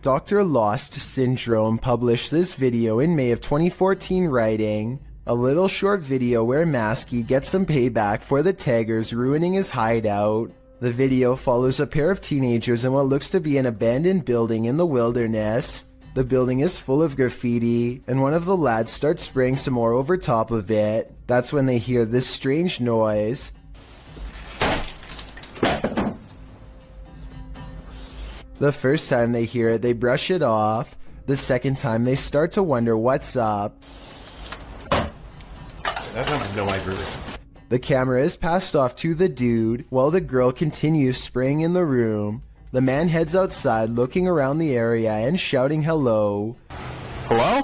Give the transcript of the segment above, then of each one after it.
Dr. Lost Syndrome published this video in May of 2014 writing, "A little short video where Maskey gets some payback for the taggers ruining his hideout." The video follows a pair of teenagers in what looks to be an abandoned building in the wilderness. The building is full of graffiti, and one of the lads starts spraying some more over top of it. That's when they hear this strange noise. The first time they hear it, they brush it off. The second time, they start to wonder what's up. That sounds no light, really. The camera is passed off to the dude, while the girl continues spraying in the room. The man heads outside, looking around the area and shouting hello. Hello?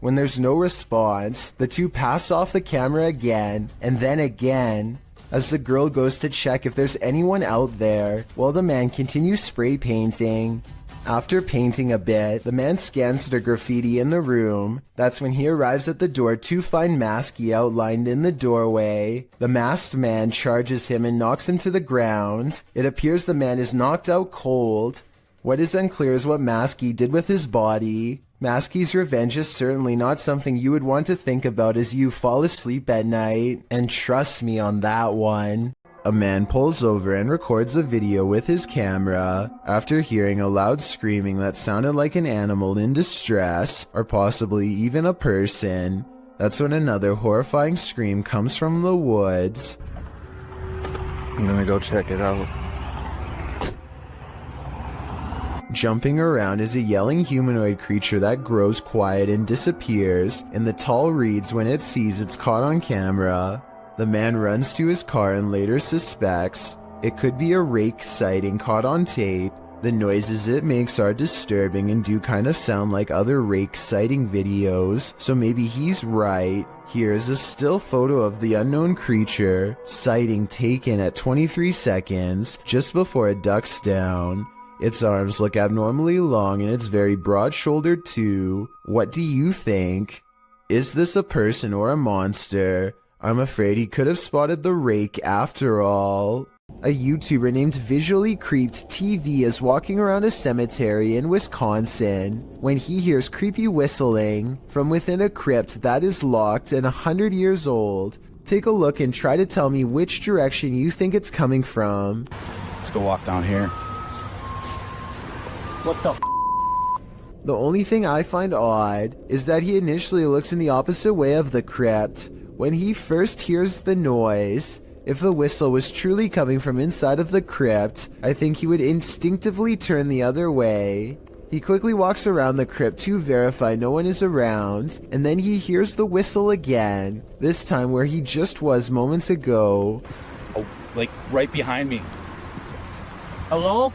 When there's no response, the two pass off the camera again, and then again, as the girl goes to check if there's anyone out there, while the man continues spray painting. After painting a bit, the man scans the graffiti in the room. That's when he arrives at the door to find Maskey outlined in the doorway. The masked man charges him and knocks him to the ground. It appears the man is knocked out cold. What is unclear is what Maskey did with his body. Maskey's revenge is certainly not something you would want to think about as you fall asleep at night, and trust me on that one. A man pulls over and records a video with his camera. After hearing a loud screaming that sounded like an animal in distress, or possibly even a person, that's when another horrifying scream comes from the woods. I'm gonna go check it out. Jumping around is a yelling humanoid creature that grows quiet and disappears in the tall reeds when it sees it's caught on camera. The man runs to his car and later suspects it could be a rake sighting caught on tape. The noises it makes are disturbing and do kind of sound like other rake sighting videos, so maybe he's right. Here's a still photo of the unknown creature, sighting taken at 23 seconds, just before it ducks down. Its arms look abnormally long and it's very broad-shouldered too. What do you think? Is this a person or a monster? I'm afraid he could have spotted the rake after all. A YouTuber named Visually Creeped TV is walking around a cemetery in Wisconsin when he hears creepy whistling from within a crypt that is locked and 100 years old. Take a look and try to tell me which direction you think it's coming from. Let's go walk down here. What the f? The only thing I find odd is that he initially looks in the opposite way of the crypt. When he first hears the noise, if the whistle was truly coming from inside of the crypt, I think he would instinctively turn the other way. He quickly walks around the crypt to verify no one is around, and then he hears the whistle again, this time where he just was moments ago. Oh, like right behind me. Hello?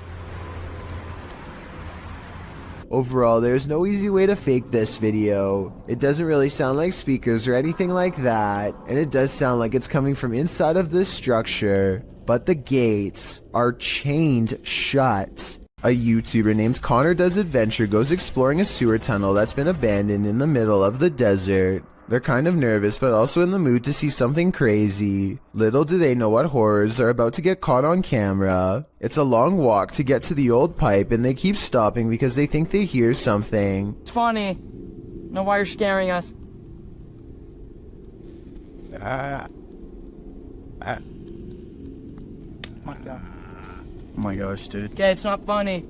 Overall, there's no easy way to fake this video. It doesn't really sound like speakers or anything like that, and it does sound like it's coming from inside of this structure, but the gates are chained shut. A YouTuber named Connor Does Adventure goes exploring a sewer tunnel that's been abandoned in the middle of the desert. They're kind of nervous but also in the mood to see something crazy. Little do they know what horrors are about to get caught on camera. It's a long walk to get to the old pipe and they keep stopping because they think they hear something. It's funny. Know why you're scaring us. Oh my gosh, dude. Okay, it's not funny.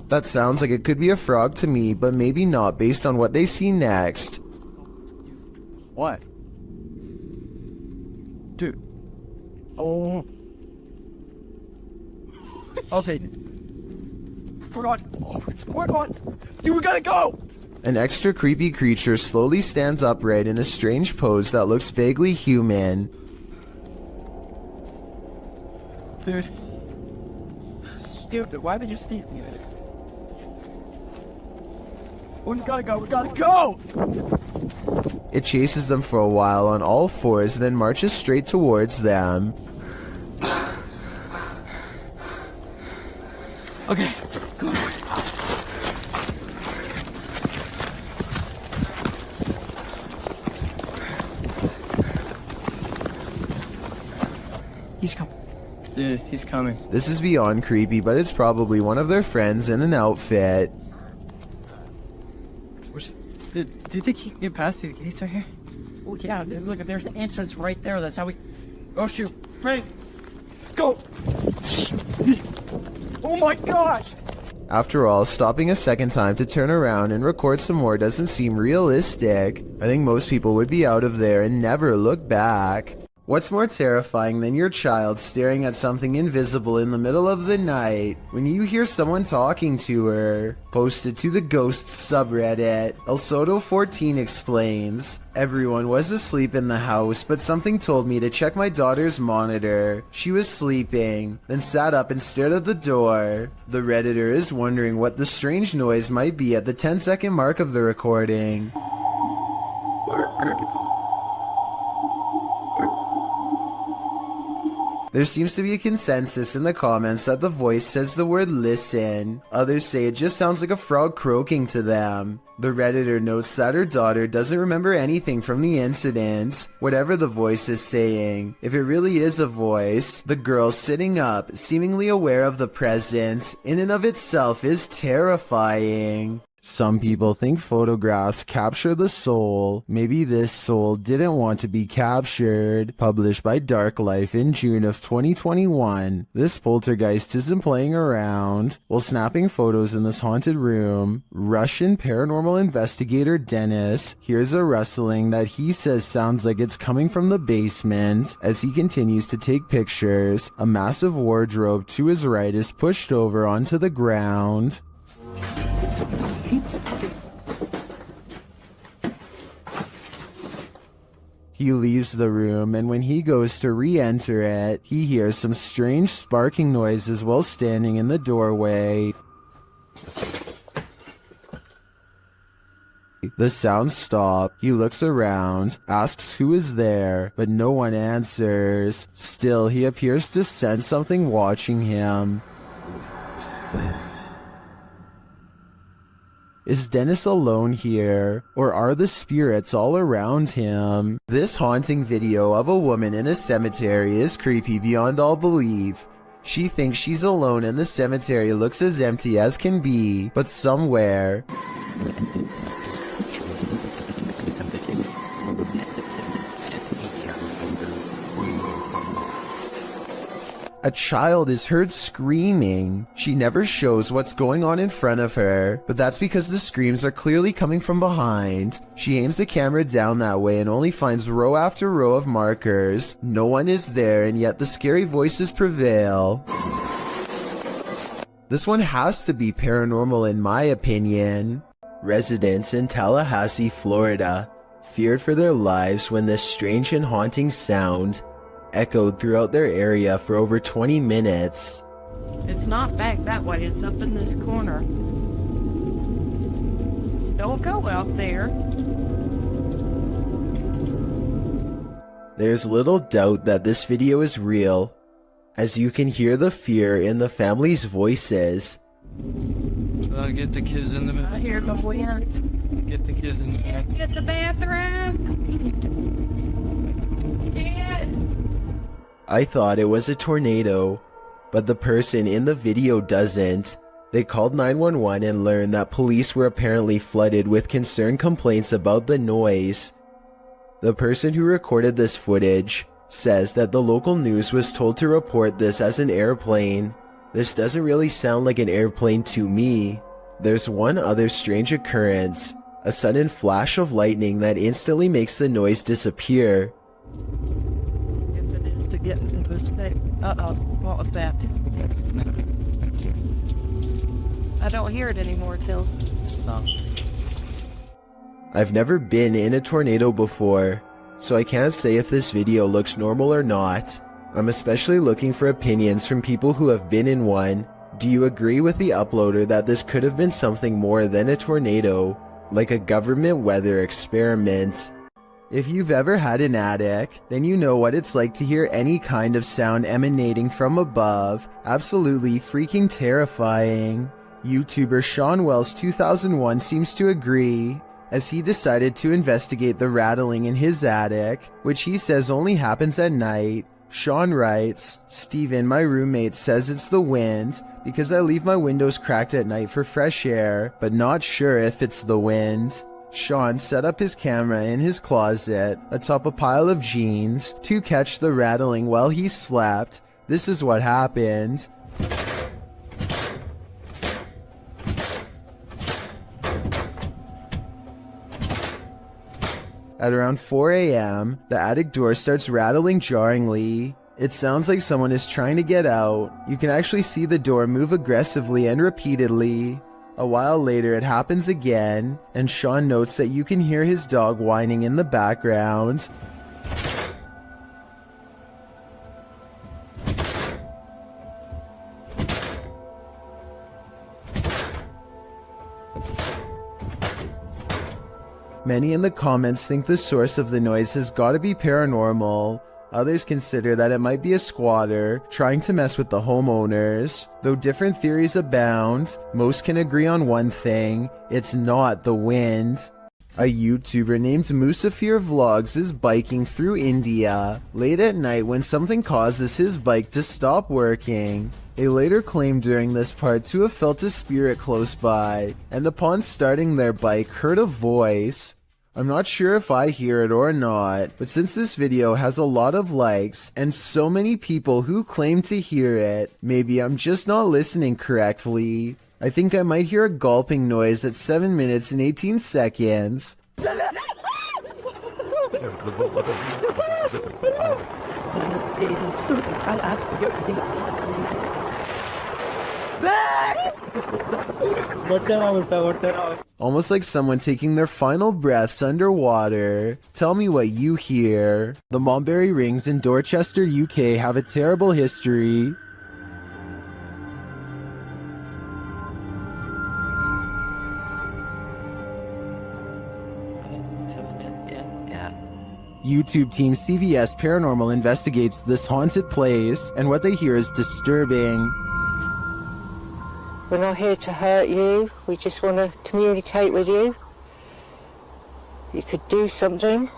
That sounds like it could be a frog to me, but maybe not based on what they see next. What? Dude. Oh. Okay. We're on. We're on. You gotta go! An extra creepy creature slowly stands upright in a strange pose that looks vaguely human. Dude. Stupid, why would you steal me? We gotta go, we gotta go! It chases them for a while on all fours, then marches straight towards them. Okay, come on. He's coming. Dude, he's coming. This is beyond creepy, but it's probably one of their friends in an outfit. Do you think he can get past these gates right here? Oh yeah, dude, look, there's the entrance right there. That's how we... Oh shoot. Ready? Go! Oh my gosh! After all, stopping a second time to turn around and record some more doesn't seem realistic. I think most people would be out of there and never look back. What's more terrifying than your child staring at something invisible in the middle of the night when you hear someone talking to her? Posted to the Ghosts subreddit, El Soto14 explains, "Everyone was asleep in the house, but something told me to check my daughter's monitor. She was sleeping, then sat up and stared at the door. The Redditor is wondering what the strange noise might be at the 10-second mark of the recording." There seems to be a consensus in the comments that the voice says the word listen. Others say it just sounds like a frog croaking to them. The Redditor notes that her daughter doesn't remember anything from the incident, whatever the voice is saying. If it really is a voice, the girl sitting up, seemingly aware of the presence, in and of itself is terrifying. Some people think photographs capture the soul. Maybe this soul didn't want to be captured. Published by Dark Life in June of 2021. This poltergeist isn't playing around. While snapping photos in this haunted room, Russian paranormal investigator Dennis hears a rustling that he says sounds like it's coming from the basement. As he continues to take pictures, a massive wardrobe to his right is pushed over onto the ground. He leaves the room, and when he goes to re-enter it, he hears some strange sparking noises while standing in the doorway. The sounds stop. He looks around, asks who is there, but no one answers. Still, he appears to sense something watching him. Is Dennis alone here, or are the spirits all around him? This haunting video of a woman in a cemetery is creepy beyond all belief. She thinks she's alone and the cemetery looks as empty as can be, but somewhere... a child is heard screaming. She never shows what's going on in front of her, but that's because the screams are clearly coming from behind. She aims the camera down that way and only finds row after row of markers. No one is there, and yet the scary voices prevail. This one has to be paranormal in my opinion. Residents in Tallahassee, Florida, feared for their lives when this strange and haunting sound echoed throughout their area for over 20 minutes. It's not back that way, it's up in this corner. Don't go out there. There's little doubt that this video is real, as you can hear the fear in the family's voices. Get the kids in the bathroom. I hear the wind. Get the kids in the bathroom. Get the bathroom. Get. I thought it was a tornado, but the person in the video doesn't. They called 911 and learned that police were apparently flooded with concerned complaints about the noise. The person who recorded this footage says that the local news was told to report this as an airplane. This doesn't really sound like an airplane to me. There's one other strange occurrence, a sudden flash of lightning that instantly makes the noise disappear. To get into this thing. Uh-oh, what was that? I don't hear it anymore, Till. Stop. I've never been in a tornado before, so I can't say if this video looks normal or not. I'm especially looking for opinions from people who have been in one. Do you agree with the uploader that this could have been something more than a tornado, like a government weather experiment? If you've ever had an attic, then you know what it's like to hear any kind of sound emanating from above. Absolutely freaking terrifying. YouTuber Sean Wells 2001 seems to agree, as he decided to investigate the rattling in his attic, which he says only happens at night. Sean writes, Steven, my roommate, says it's the wind because I leave my windows cracked at night for fresh air, but not sure if it's the wind. Sean set up his camera in his closet atop a pile of jeans to catch the rattling while he slept. This is what happened. At around 4 a.m., the attic door starts rattling jarringly. It sounds like someone is trying to get out. You can actually see the door move aggressively and repeatedly. A while later, it happens again, and Sean notes that you can hear his dog whining in the background. Many in the comments think the source of the noise has got to be paranormal. Others consider that it might be a squatter trying to mess with the homeowners. Though different theories abound, most can agree on one thing: it's not the wind. A YouTuber named Musafir Vlogs is biking through India late at night when something causes his bike to stop working. They later claimed during this part to have felt a spirit close by, and upon starting their bike heard a voice. I'm not sure if I hear it or not, but since this video has a lot of likes and so many people who claim to hear it, maybe I'm just not listening correctly. I think I might hear a gulping noise at 7 minutes and 18 seconds. Almost like someone taking their final breaths underwater. Tell me what you hear. The Mulberry Rings in Dorchester, UK have a terrible history. YouTube team CVS Paranormal investigates this haunted place, and what they hear is disturbing. We're not here to hurt you, we just want to communicate with you. You could do something.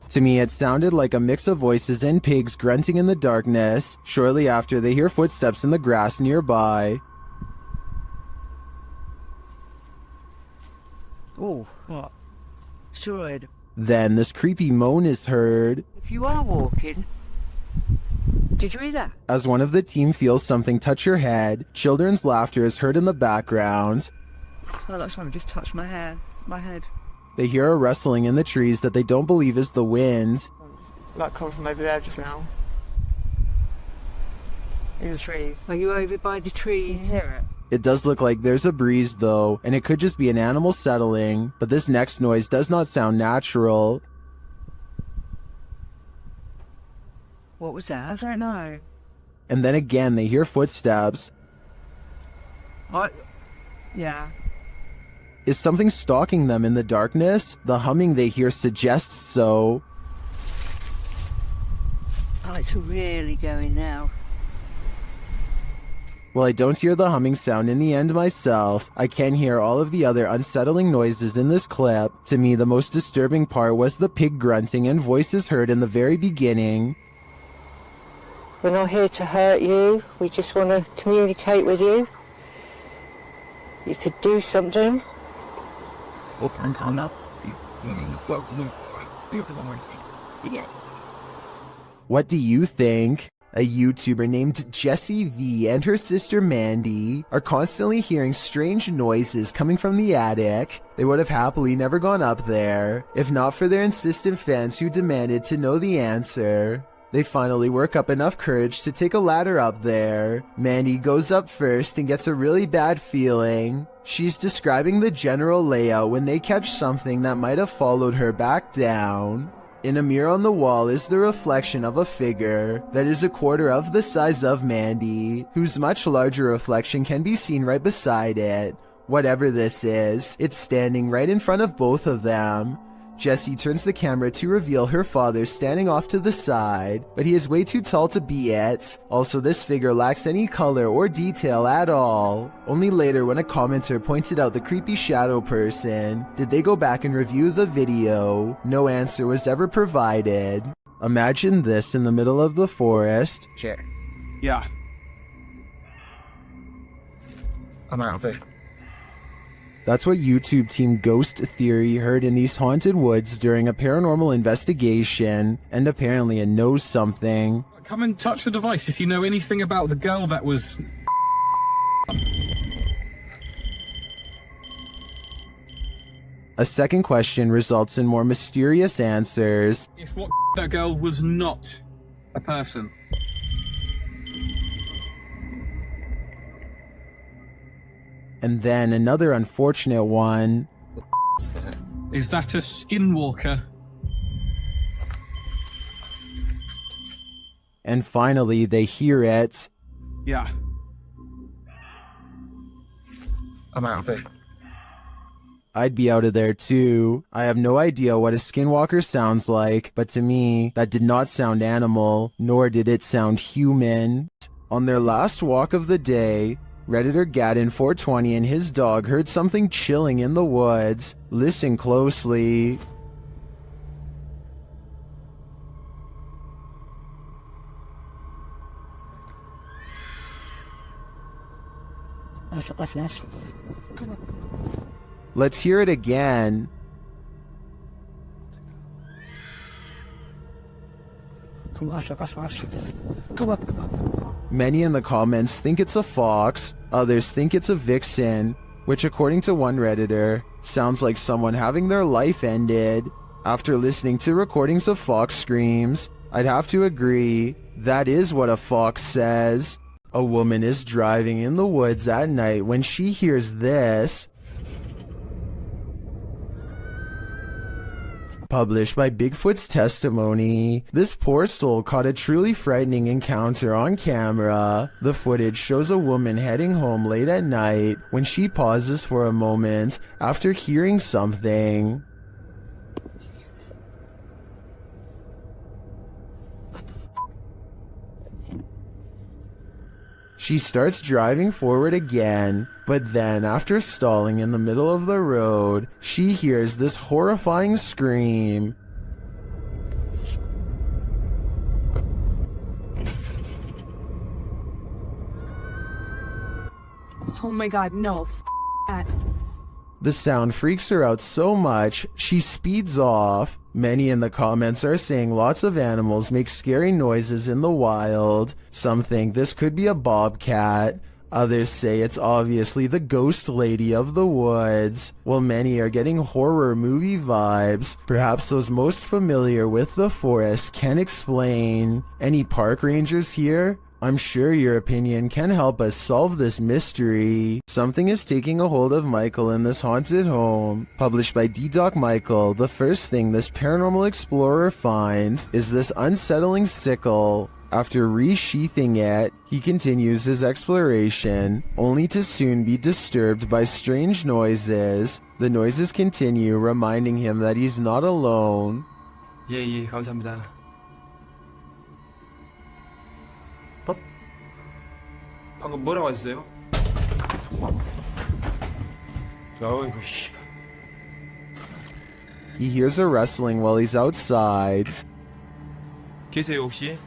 To me, it sounded like a mix of voices and pigs grunting in the darkness. Shortly after, they hear footsteps in the grass nearby. Oh, what? Should. Then this creepy moan is heard. If you are walking, did you hear that? As one of the team feels something touch your head, children's laughter is heard in the background. It's not like someone just touched my head. They hear a rustling in the trees that they don't believe is the wind. Like coming from over there just now. In the trees. Are you over by the trees? You hear it? It does look like there's a breeze though, and it could just be an animal settling, but this next noise does not sound natural. What was that? I don't know. And then again they hear footsteps. What? Yeah. Is something stalking them in the darkness? The humming they hear suggests so. Oh, it's really going now. While I don't hear the humming sound in the end myself, I can hear all of the other unsettling noises in this clip. To me, the most disturbing part was the pig grunting and voices heard in the very beginning. We're not here to hurt you, we just want to communicate with you. You could do something. What do you think? A YouTuber named Jessie V and her sister Mandy are constantly hearing strange noises coming from the attic. They would have happily never gone up there, if not for their insistent fans who demanded to know the answer. They finally work up enough courage to take a ladder up there. Mandy goes up first and gets a really bad feeling. She's describing the general layout when they catch something that might have followed her back down. In a mirror on the wall is the reflection of a figure that is a quarter of the size of Mandy, whose much larger reflection can be seen right beside it. Whatever this is, it's standing right in front of both of them. Jessie turns the camera to reveal her father standing off to the side, but he is way too tall to be it. Also, this figure lacks any color or detail at all. Only later, when a commenter pointed out the creepy shadow person, did they go back and review the video. No answer was ever provided. Imagine this in the middle of the forest. Sure. Yeah. I'm out of it. That's what YouTube team Ghost Theory heard in these haunted woods during a paranormal investigation, and apparently it knows something. Come and touch the device if you know anything about the girl that was... A second question results in more mysterious answers. If what that girl was not a person. And then another unfortunate one. Is that a skinwalker? And finally, they hear it. Yeah. I'm out of it. I'd be out of there too. I have no idea what a skinwalker sounds like, but to me, that did not sound animal, nor did it sound human. On their last walk of the day, Redditor Gaddin420 and his dog heard something chilling in the woods. Listen closely. Let's hear it again. Many in the comments think it's a fox, others think it's a vixen, which according to one Redditor, sounds like someone having their life ended. After listening to recordings of fox screams, I'd have to agree, that is what a fox says. A woman is driving in the woods at night when she hears this. Published by Bigfoot's testimony, this poor soul caught a truly frightening encounter on camera. The footage shows a woman heading home late at night when she pauses for a moment after hearing something. She starts driving forward again, but then after stalling in the middle of the road, she hears this horrifying scream. Oh my god, no. That. The sound freaks her out so much, she speeds off. Many in the comments are saying lots of animals make scary noises in the wild. Some think this could be a bobcat. Others say it's obviously the ghost lady of the woods. While many are getting horror movie vibes, perhaps those most familiar with the forest can explain. Any park rangers here? I'm sure your opinion can help us solve this mystery. Something is taking a hold of Michael in this haunted home. Published by D-Doc Michael, the first thing this paranormal explorer finds is this unsettling sickle. After resheathing it, he continues his exploration, only to soon be disturbed by strange noises. The noises continue, reminding him that he's not alone. 예, 감사합니다. 방금 뭐라고 하셨어요? 어이구, 씨. He hears a rustling while he's outside. 계세요, 혹시?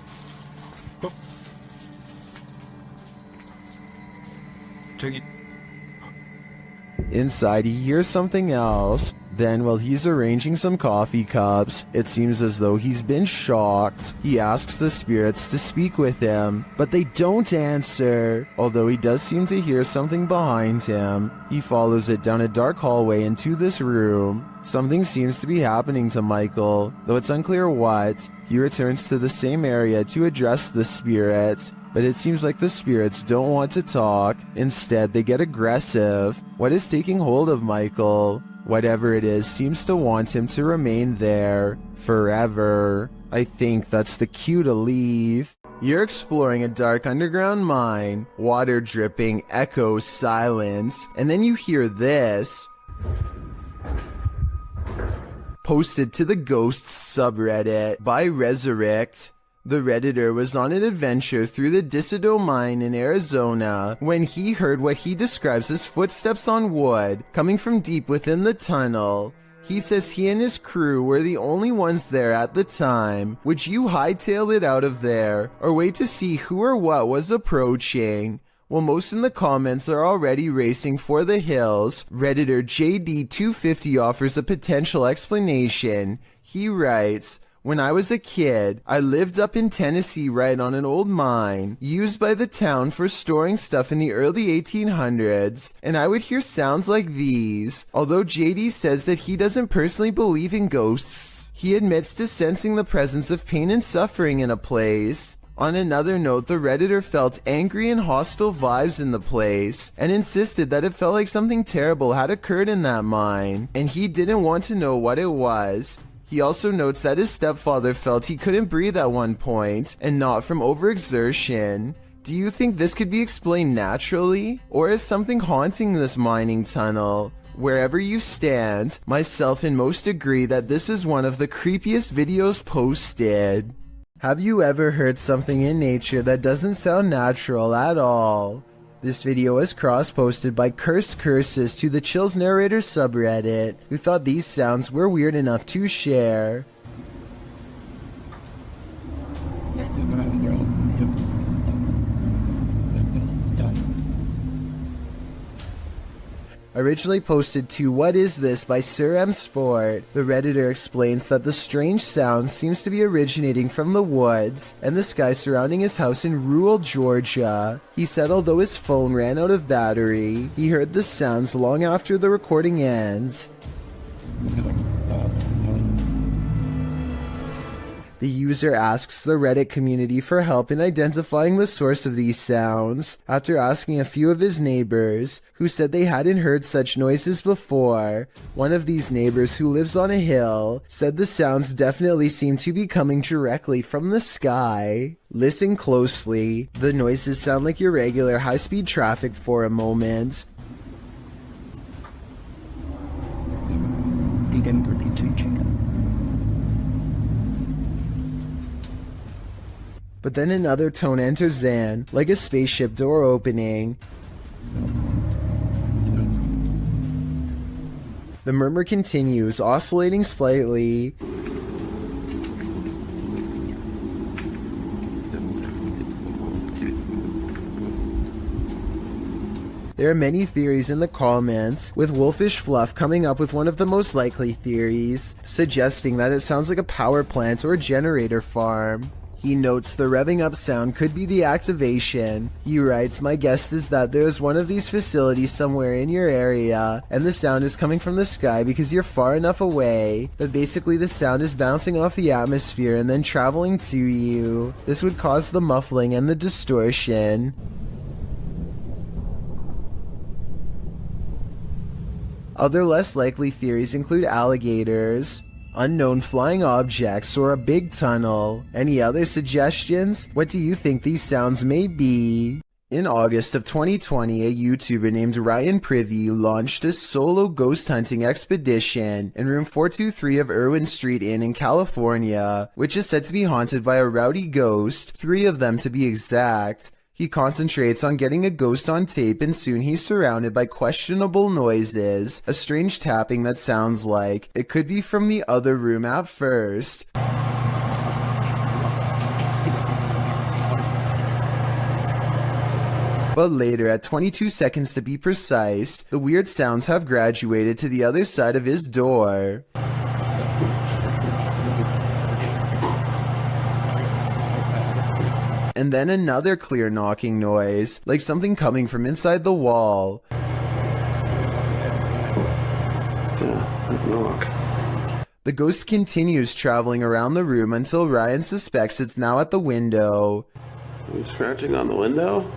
저기. Inside, he hears something else. Then, while he's arranging some coffee cups, it seems as though he's been shocked. He asks the spirits to speak with him, but they don't answer. Although he does seem to hear something behind him, he follows it down a dark hallway into this room. Something seems to be happening to Michael, though it's unclear what. He returns to the same area to address the spirits, but it seems like the spirits don't want to talk. Instead, they get aggressive. What is taking hold of Michael? Whatever it is seems to want him to remain there forever. I think that's the cue to leave. You're exploring a dark underground mine, water dripping, echoes, silence, and then you hear this. posted to the Ghosts subreddit by Resurrect. The Redditor was on an adventure through the Dissido mine in Arizona when he heard what he describes as footsteps on wood coming from deep within the tunnel. He says he and his crew were the only ones there at the time. Would you hightail it out of there or wait to see who or what was approaching? Well, most in the comments are already racing for the hills. Redditor JD250 offers a potential explanation. He writes, "When I was a kid, I lived up in Tennessee right on an old mine used by the town for storing stuff in the early 1800s, and I would hear sounds like these." Although JD says that he doesn't personally believe in ghosts, he admits to sensing the presence of pain and suffering in a place. On another note, the Redditor felt angry and hostile vibes in the place and insisted that it felt like something terrible had occurred in that mine, and he didn't want to know what it was. He also notes that his stepfather felt he couldn't breathe at one point, and not from overexertion. Do you think this could be explained naturally, or is something haunting this mining tunnel? Wherever you stand, myself and most agree that this is one of the creepiest videos posted. Have you ever heard something in nature that doesn't sound natural at all? This video was cross-posted by Cursed Curses to the Chills Narrator subreddit, who thought these sounds were weird enough to share. Originally posted to What Is This by Sir M Sport, the Redditor explains that the strange sound seems to be originating from the woods and the sky surrounding his house in rural Georgia. He said although his phone ran out of battery, he heard the sounds long after the recording ends. The user asks the Reddit community for help in identifying the source of these sounds, after asking a few of his neighbors, who said they hadn't heard such noises before. One of these neighbors, who lives on a hill, said the sounds definitely seem to be coming directly from the sky. Listen closely. The noises sound like irregular high-speed traffic for a moment. But then another tone enters Zan, like a spaceship door opening. The murmur continues, oscillating slightly. There are many theories in the comments, with Wolfish Fluff coming up with one of the most likely theories, suggesting that it sounds like a power plant or a generator farm. He notes the revving up sound could be the activation. He writes, "My guess is that there's one of these facilities somewhere in your area, and the sound is coming from the sky because you're far enough away that basically the sound is bouncing off the atmosphere and then traveling to you. This would cause the muffling and the distortion." Other less likely theories include alligators, unknown flying objects, or a big tunnel. Any other suggestions? What do you think these sounds may be? In August of 2020, a YouTuber named Ryan Privy launched a solo ghost hunting expedition in room 423 of Irwin Street Inn in California, which is said to be haunted by a rowdy ghost, 3 of them to be exact. He concentrates on getting a ghost on tape, and soon he's surrounded by questionable noises, a strange tapping that sounds like it could be from the other room at first. But later, at 22 seconds to be precise, the weird sounds have graduated to the other side of his door. And then another clear knocking noise, like something coming from inside the wall. The ghost continues traveling around the room until Ryan suspects it's now at the window. Are you scratching on the window?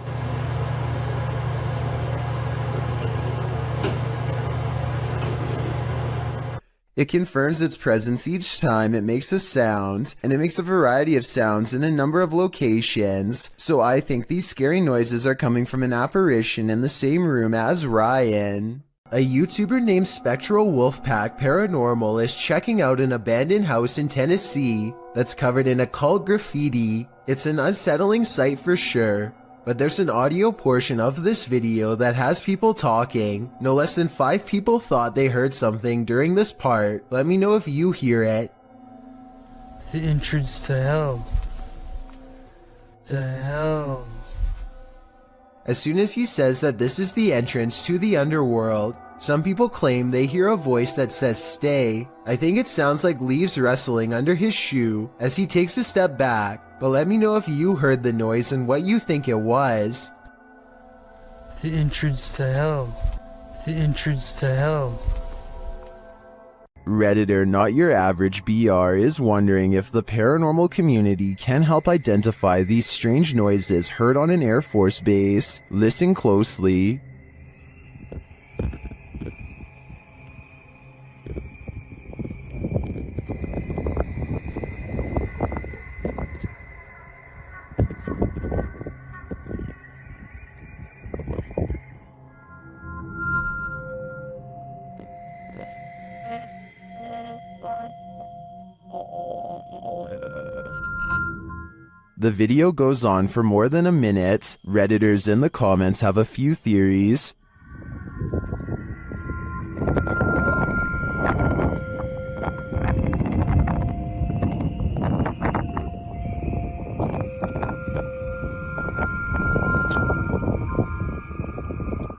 It confirms its presence each time it makes a sound, and it makes a variety of sounds in a number of locations, so I think these scary noises are coming from an apparition in the same room as Ryan. A YouTuber named Spectral Wolfpack Paranormal is checking out an abandoned house in Tennessee that's covered in occult graffiti. It's an unsettling sight for sure, but there's an audio portion of this video that has people talking. No less than 5 people thought they heard something during this part. Let me know if you hear it. The entrance to hell. The hell. As soon as he says that this is the entrance to the underworld, some people claim they hear a voice that says stay. I think it sounds like leaves rustling under his shoe as he takes a step back, but let me know if you heard the noise and what you think it was. The entrance to hell. The entrance to hell. Redditor Not Your Average BR is wondering if the paranormal community can help identify these strange noises heard on an Air Force base. Listen closely. The video goes on for more than a minute. Redditors in the comments have a few theories.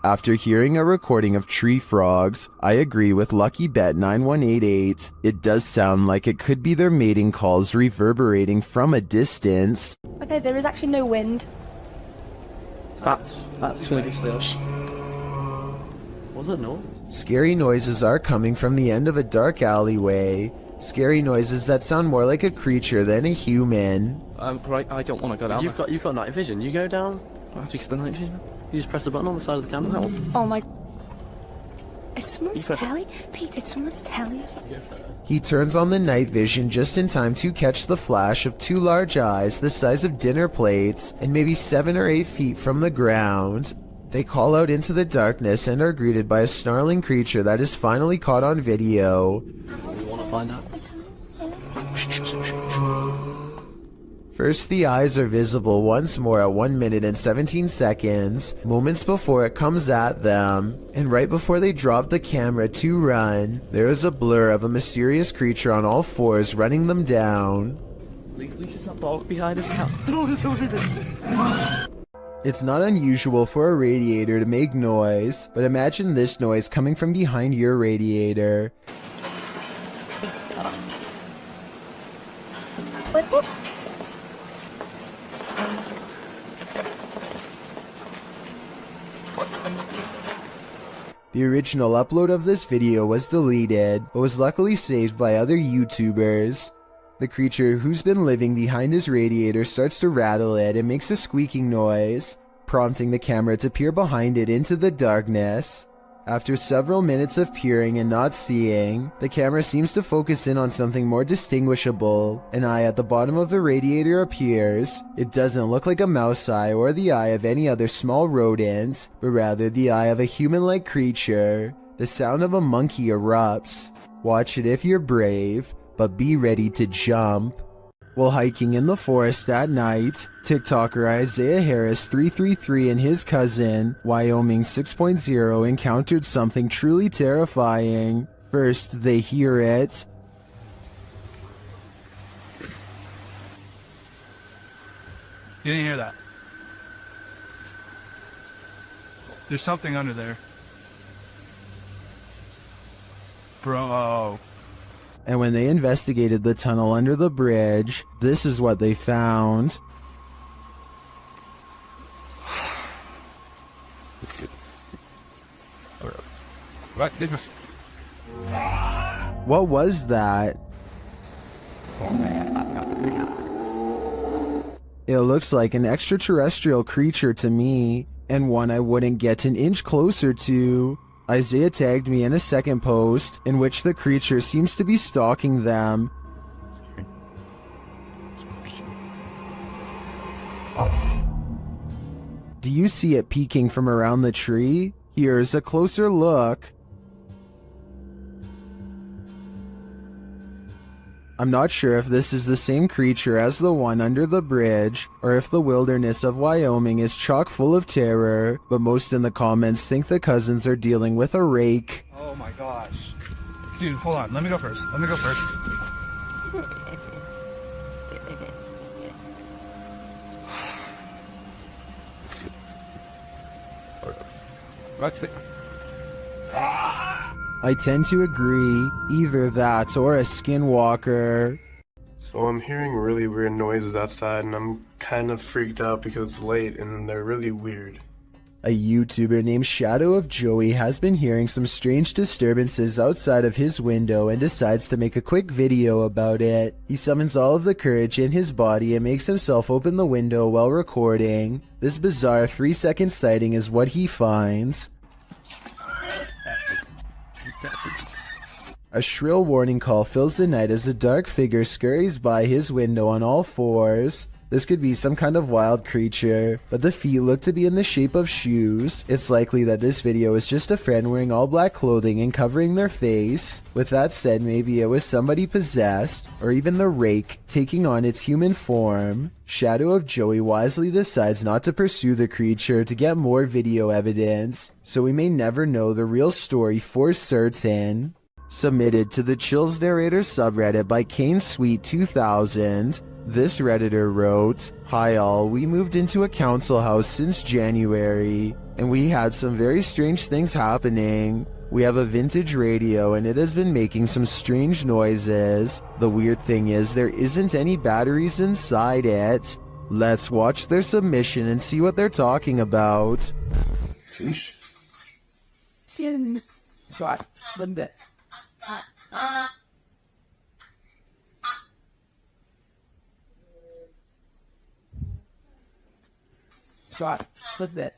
After hearing a recording of tree frogs, I agree with Lucky Bet 9188. It does sound like it could be their mating calls reverberating from a distance. Okay, there is actually no wind. That's gonna be still. What's that noise? Scary noises are coming from the end of a dark alleyway. Scary noises that sound more like a creature than a human. Right, I don't want to go down. You've got night vision. You go down. How do you get the night vision? You just press the button on the side of the camera. Oh my... It's someone's telly? Pete, it's someone's telly. He turns on the night vision just in time to catch the flash of 2 large eyes the size of dinner plates and maybe 7 or 8 feet from the ground. They call out into the darkness and are greeted by a snarling creature that is finally caught on video. You want to find out? First, the eyes are visible once more at 1 minute and 17 seconds, moments before it comes at them. And right before they drop the camera to run, there is a blur of a mysterious creature on all 4s running them down. Lisa's not dog behind us now. It's not unusual for a radiator to make noise, but imagine this noise coming from behind your radiator. The original upload of this video was deleted, but was luckily saved by other YouTubers. The creature who's been living behind his radiator starts to rattle it and makes a squeaking noise, prompting the camera to peer behind it into the darkness. After several minutes of peering and not seeing, the camera seems to focus in on something more distinguishable. An eye at the bottom of the radiator appears. It doesn't look like a mouse eye or the eye of any other small rodent, but rather the eye of a human-like creature. The sound of a monkey erupts. Watch it if you're brave, but be ready to jump. While hiking in the forest at night, TikToker Isaiah Harris 333 and his cousin, Wyoming 6.0, encountered something truly terrifying. First, they hear it. You didn't hear that. There's something under there. Bro. And when they investigated the tunnel under the bridge, this is what they found. What was that? It looks like an extraterrestrial creature to me, and one I wouldn't get an inch closer to. Isaiah tagged me in a second post, in which the creature seems to be stalking them. Do you see it peeking from around the tree? Here's a closer look. I'm not sure if this is the same creature as the one under the bridge, or if the wilderness of Wyoming is chock full of terror, but most in the comments think the cousins are dealing with a rake. Oh my gosh. Dude, hold on. Let me go first. What's it? I tend to agree, either that or a skinwalker. So I'm hearing really weird noises outside and I'm kind of freaked out because it's late and they're really weird. A YouTuber named Shadow of Joey has been hearing some strange disturbances outside of his window and decides to make a quick video about it. He summons all of the courage in his body and makes himself open the window while recording. This bizarre 3-second sighting is what he finds. A shrill warning call fills the night as a dark figure scurries by his window on all fours. This could be some kind of wild creature, but the feet look to be in the shape of shoes. It's likely that this video is just a friend wearing all black clothing and covering their face. With that said, maybe it was somebody possessed, or even the rake taking on its human form. Shadow of Joey wisely decides not to pursue the creature to get more video evidence, so we may never know the real story for certain. Submitted to the Chills Narrator subreddit by KaneSweet2000. This Redditor wrote, "Hi all, we moved into a council house since January, and we had some very strange things happening. We have a vintage radio and it has been making some strange noises. The weird thing is there isn't any batteries inside it." Let's watch their submission and see what they're talking about. Fish? Shot. Linda. Shot. What's that?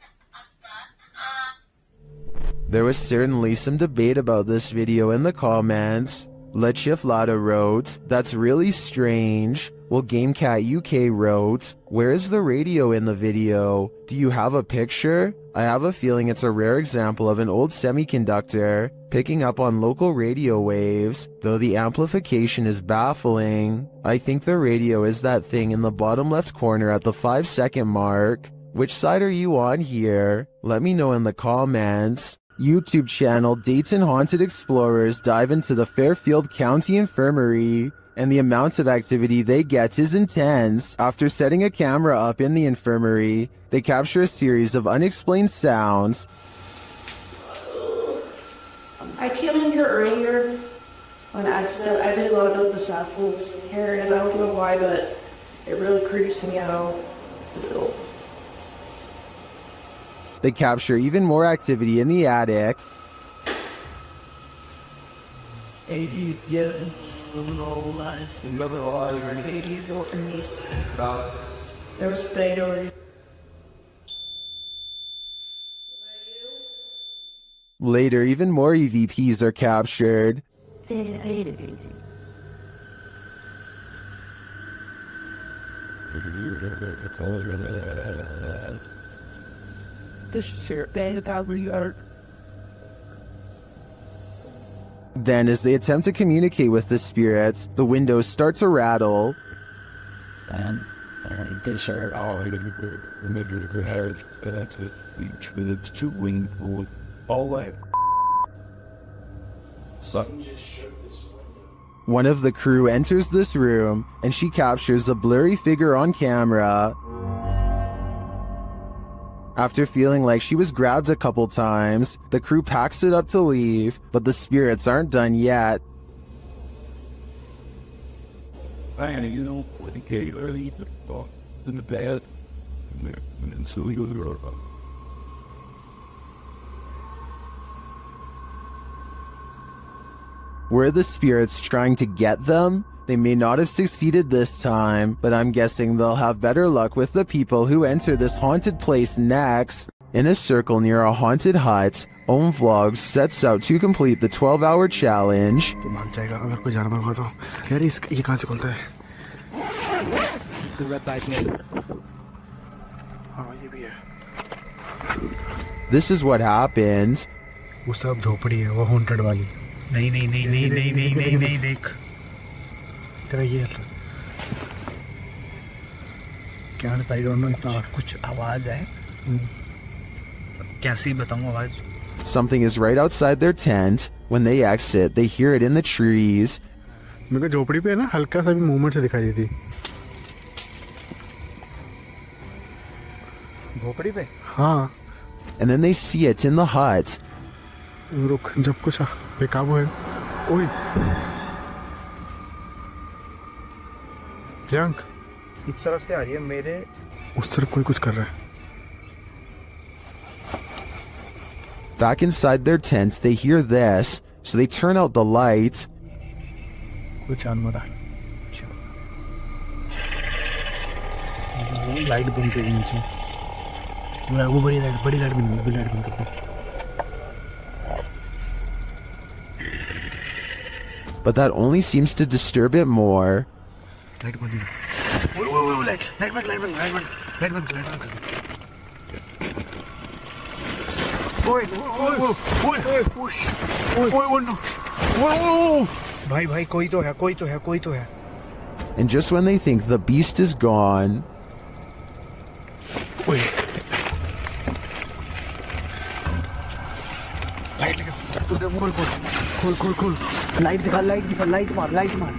There was certainly some debate about this video in the comments. Lechiflada wrote, "That's really strange." Well, GameCat UK wrote, "Where is the radio in the video? Do you have a picture? I have a feeling it's a rare example of an old semiconductor picking up on local radio waves, though the amplification is baffling. I think the radio is that thing in the bottom left corner at the 5-second mark. Which side are you on here? Let me know in the comments." YouTube channel Dayton Haunted Explorers dive into the Fairfield County Infirmary, and the amount of activity they get is intense. After setting a camera up in the infirmary, they capture a series of unexplained sounds. I came in here earlier on accident. I didn't load up the samples here, and I don't know why, but it really creeps me out. They capture even more activity in the attic. There was a day over. Later, even more EVPs are captured. Then, as they attempt to communicate with the spirits, the windows start to rattle. One of the crew enters this room, and she captures a blurry figure on camera. After feeling like she was grabbed a couple times, the crew packs it up to leave, but the spirits aren't done yet. Were the spirits trying to get them? They may not have succeeded this time, but I'm guessing they'll have better luck with the people who enter this haunted place next. In a circle near a haunted hut, Om Vlogs sets out to complete the 12-hour challenge. This is what happened. तेरा ये क्या I don't know इतना कुछ आवाज है कैसे बताऊं आवाज. Something is right outside their tent. When they exit, they hear it in the trees. मेरे को झोपड़ी पे ना हल्का सा भी मूवमेंट से दिखाई देती. झोपड़ी पे? हाँ. And then they see it in the hut. रुक जब कुछ बेकाबू है. ओए. प्रियंक. इस तरफ से आ रही है मेरे. उस तरफ कोई कुछ कर रहा है. Back inside their tent, they hear this, so they turn out the light. कुछ जानवर है. लाइट बंद कर नीचे. वो बड़ी लाइट बंद कर. But that only seems to disturb it more. Light बंद. वो लाइट बंद. भाई कोई तो है. And just when they think the beast is gone, खोल. लाइट मार.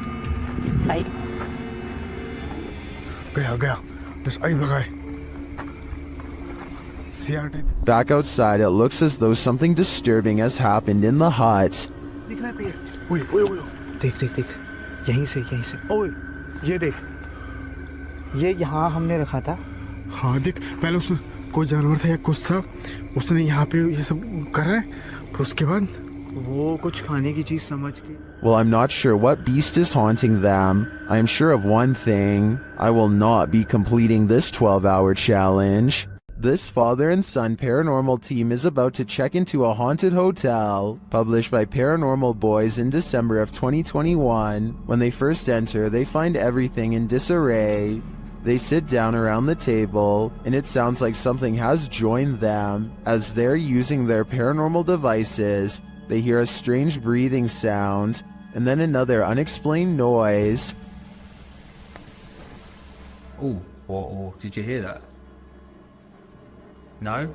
गया. बस आई भगाए. back outside, it looks as though something disturbing has happened in the hut. देख. यहीं से. ओए, ये देख. ये यहाँ हमने रखा था. हाँ देख, पहले उसने कोई जानवर था या कुछ था, उसने यहाँ पे ये सब करा है, फिर उसके बाद वो कुछ खाने की चीज समझ के. Well, I'm not sure what beast is haunting them. I am sure of one thing. I will not be completing this 12-hour challenge. This father and son paranormal team is about to check into a haunted hotel, published by Paranormal Boys in December of 2021. When they first enter, they find everything in disarray. They sit down around the table, and it sounds like something has joined them. As they're using their paranormal devices, they hear a strange breathing sound, and then another unexplained noise. Oh, did you hear that? No?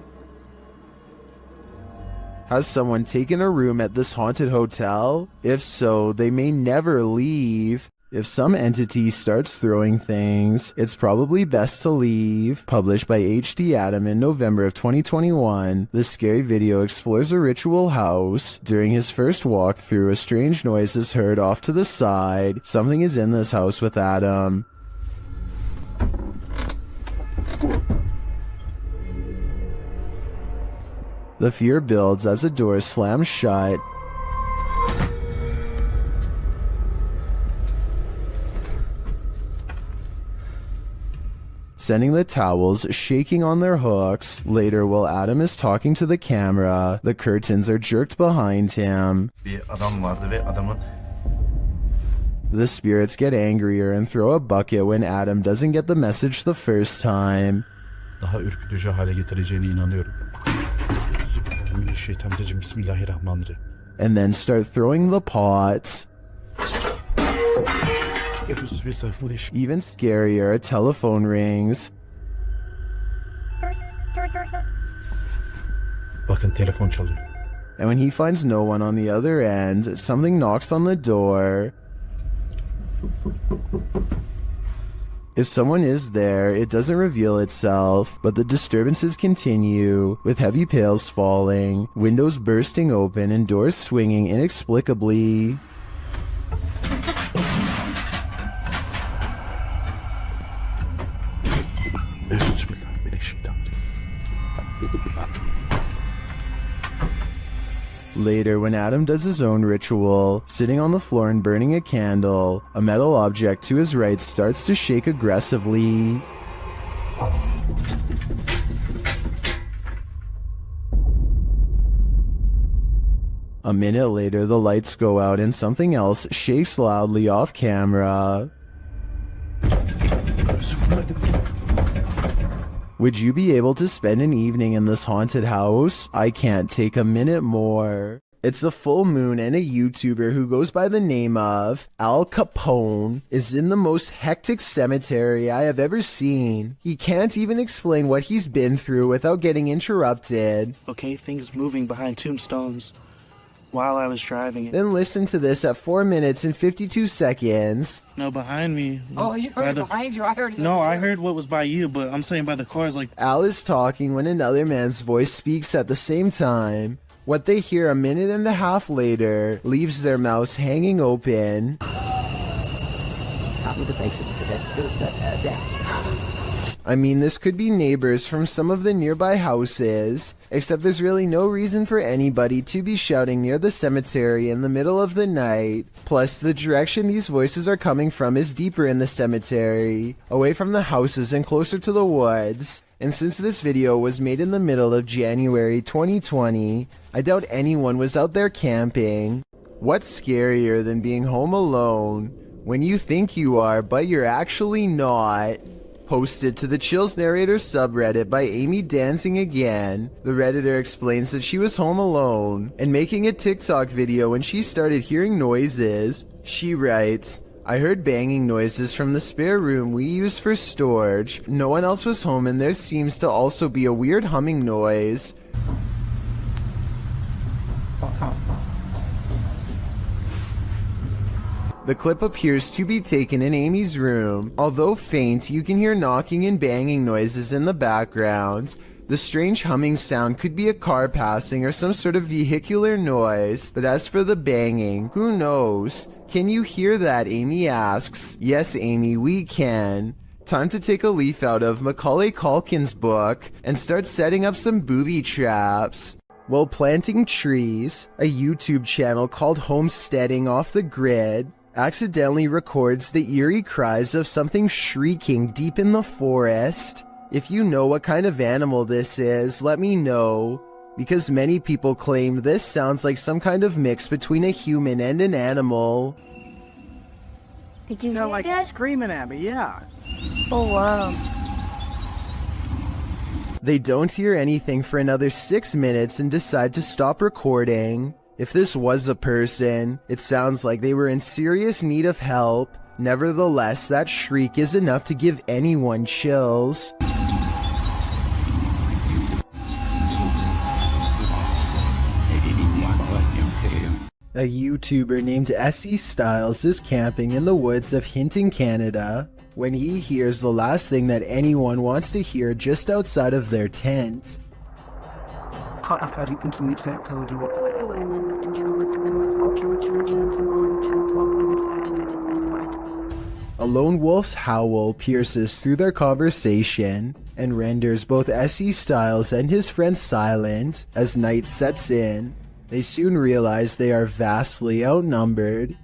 Has someone taken a room at this haunted hotel? If so, they may never leave. If some entity starts throwing things, it's probably best to leave. Published by HD Adam in November of 2021, this scary video explores a ritual house. During his first walkthrough, a strange noise is heard off to the side. Something is in this house with Adam. The fear builds as the door slams shut. Sending the towels shaking on their hooks. Later, while Adam is talking to the camera, the curtains are jerked behind him. The spirits get angrier and throw a bucket when Adam doesn't get the message the first time. Daha ürkütücü hale getireceğine inanıyorum. Bismillahirrahmanirrahim. And then start throwing the pots. Even scarier, a telephone rings. Bakın telefon çalıyor. And when he finds no one on the other end, something knocks on the door. If someone is there, it doesn't reveal itself, but the disturbances continue, with heavy pails falling, windows bursting open, and doors swinging inexplicably. Later, when Adam does his own ritual, sitting on the floor and burning a candle, a metal object to his right starts to shake aggressively. A minute later, the lights go out and something else shakes loudly off camera. Would you be able to spend an evening in this haunted house? I can't take a minute more. It's a full moon and a YouTuber who goes by the name of Al Capone is in the most hectic cemetery I have ever seen. He can't even explain what he's been through without getting interrupted. Okay, things moving behind tombstones while I was driving. Then listen to this at 4 minutes and 52 seconds. No, behind me. Oh, you heard it behind you? I heard it. No, I heard what was by you, but I'm saying by the cars, like... Al is talking when another man's voice speaks at the same time. What they hear a minute and a half later leaves their mouths hanging open. I mean, this could be neighbors from some of the nearby houses, except there's really no reason for anybody to be shouting near the cemetery in the middle of the night. Plus, the direction these voices are coming from is deeper in the cemetery, away from the houses and closer to the woods. And since this video was made in the middle of January 2020, I doubt anyone was out there camping. What's scarier than being home alone when you think you are, but you're actually not? Posted to the Chills Narrator subreddit by Amy Dancing Again, the Redditor explains that she was home alone and making a TikTok video when she started hearing noises. She writes, I heard banging noises from the spare room we use for storage. No one else was home and there seems to also be a weird humming noise. The clip appears to be taken in Amy's room. Although faint, you can hear knocking and banging noises in the background. The strange humming sound could be a car passing or some sort of vehicular noise, but as for the banging, who knows? Can you hear that? Amy asks. Yes, Amy, we can. Time to take a leaf out of Macaulay Culkin's book and start setting up some booby traps. While planting trees, a YouTube channel called Homesteading Off the Grid accidentally records the eerie cries of something shrieking deep in the forest. If you know what kind of animal this is, let me know, because many people claim this sounds like some kind of mix between a human and an animal. Did you sound like screaming at me? Yeah. Oh wow. They don't hear anything for another 6 minutes and decide to stop recording. If this was a person, it sounds like they were in serious need of help. Nevertheless, that shriek is enough to give anyone chills. A YouTuber named SE Styles is camping in the woods of Hinton, Canada, when he hears the last thing that anyone wants to hear just outside of their tent. A lone wolf's howl pierces through their conversation and renders both SE Styles and his friend silent as night sets in. They soon realize they are vastly outnumbered.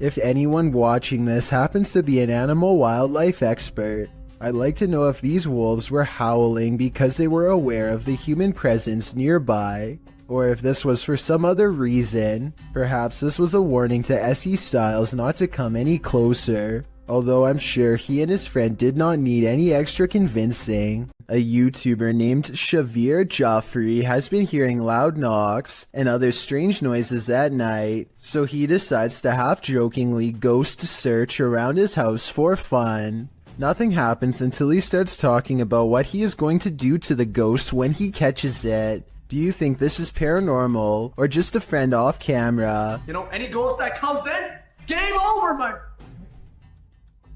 If anyone watching this happens to be an animal wildlife expert, I'd like to know if these wolves were howling because they were aware of the human presence nearby, or if this was for some other reason. Perhaps this was a warning to SE Styles not to come any closer, although I'm sure he and his friend did not need any extra convincing. A YouTuber named Shavir Joffrey has been hearing loud knocks and other strange noises at night, so he decides to half-jokingly ghost search around his house for fun. Nothing happens until he starts talking about what he is going to do to the ghost when he catches it. Do you think this is paranormal or just a friend off camera? You know, any ghost that comes in, game over, my...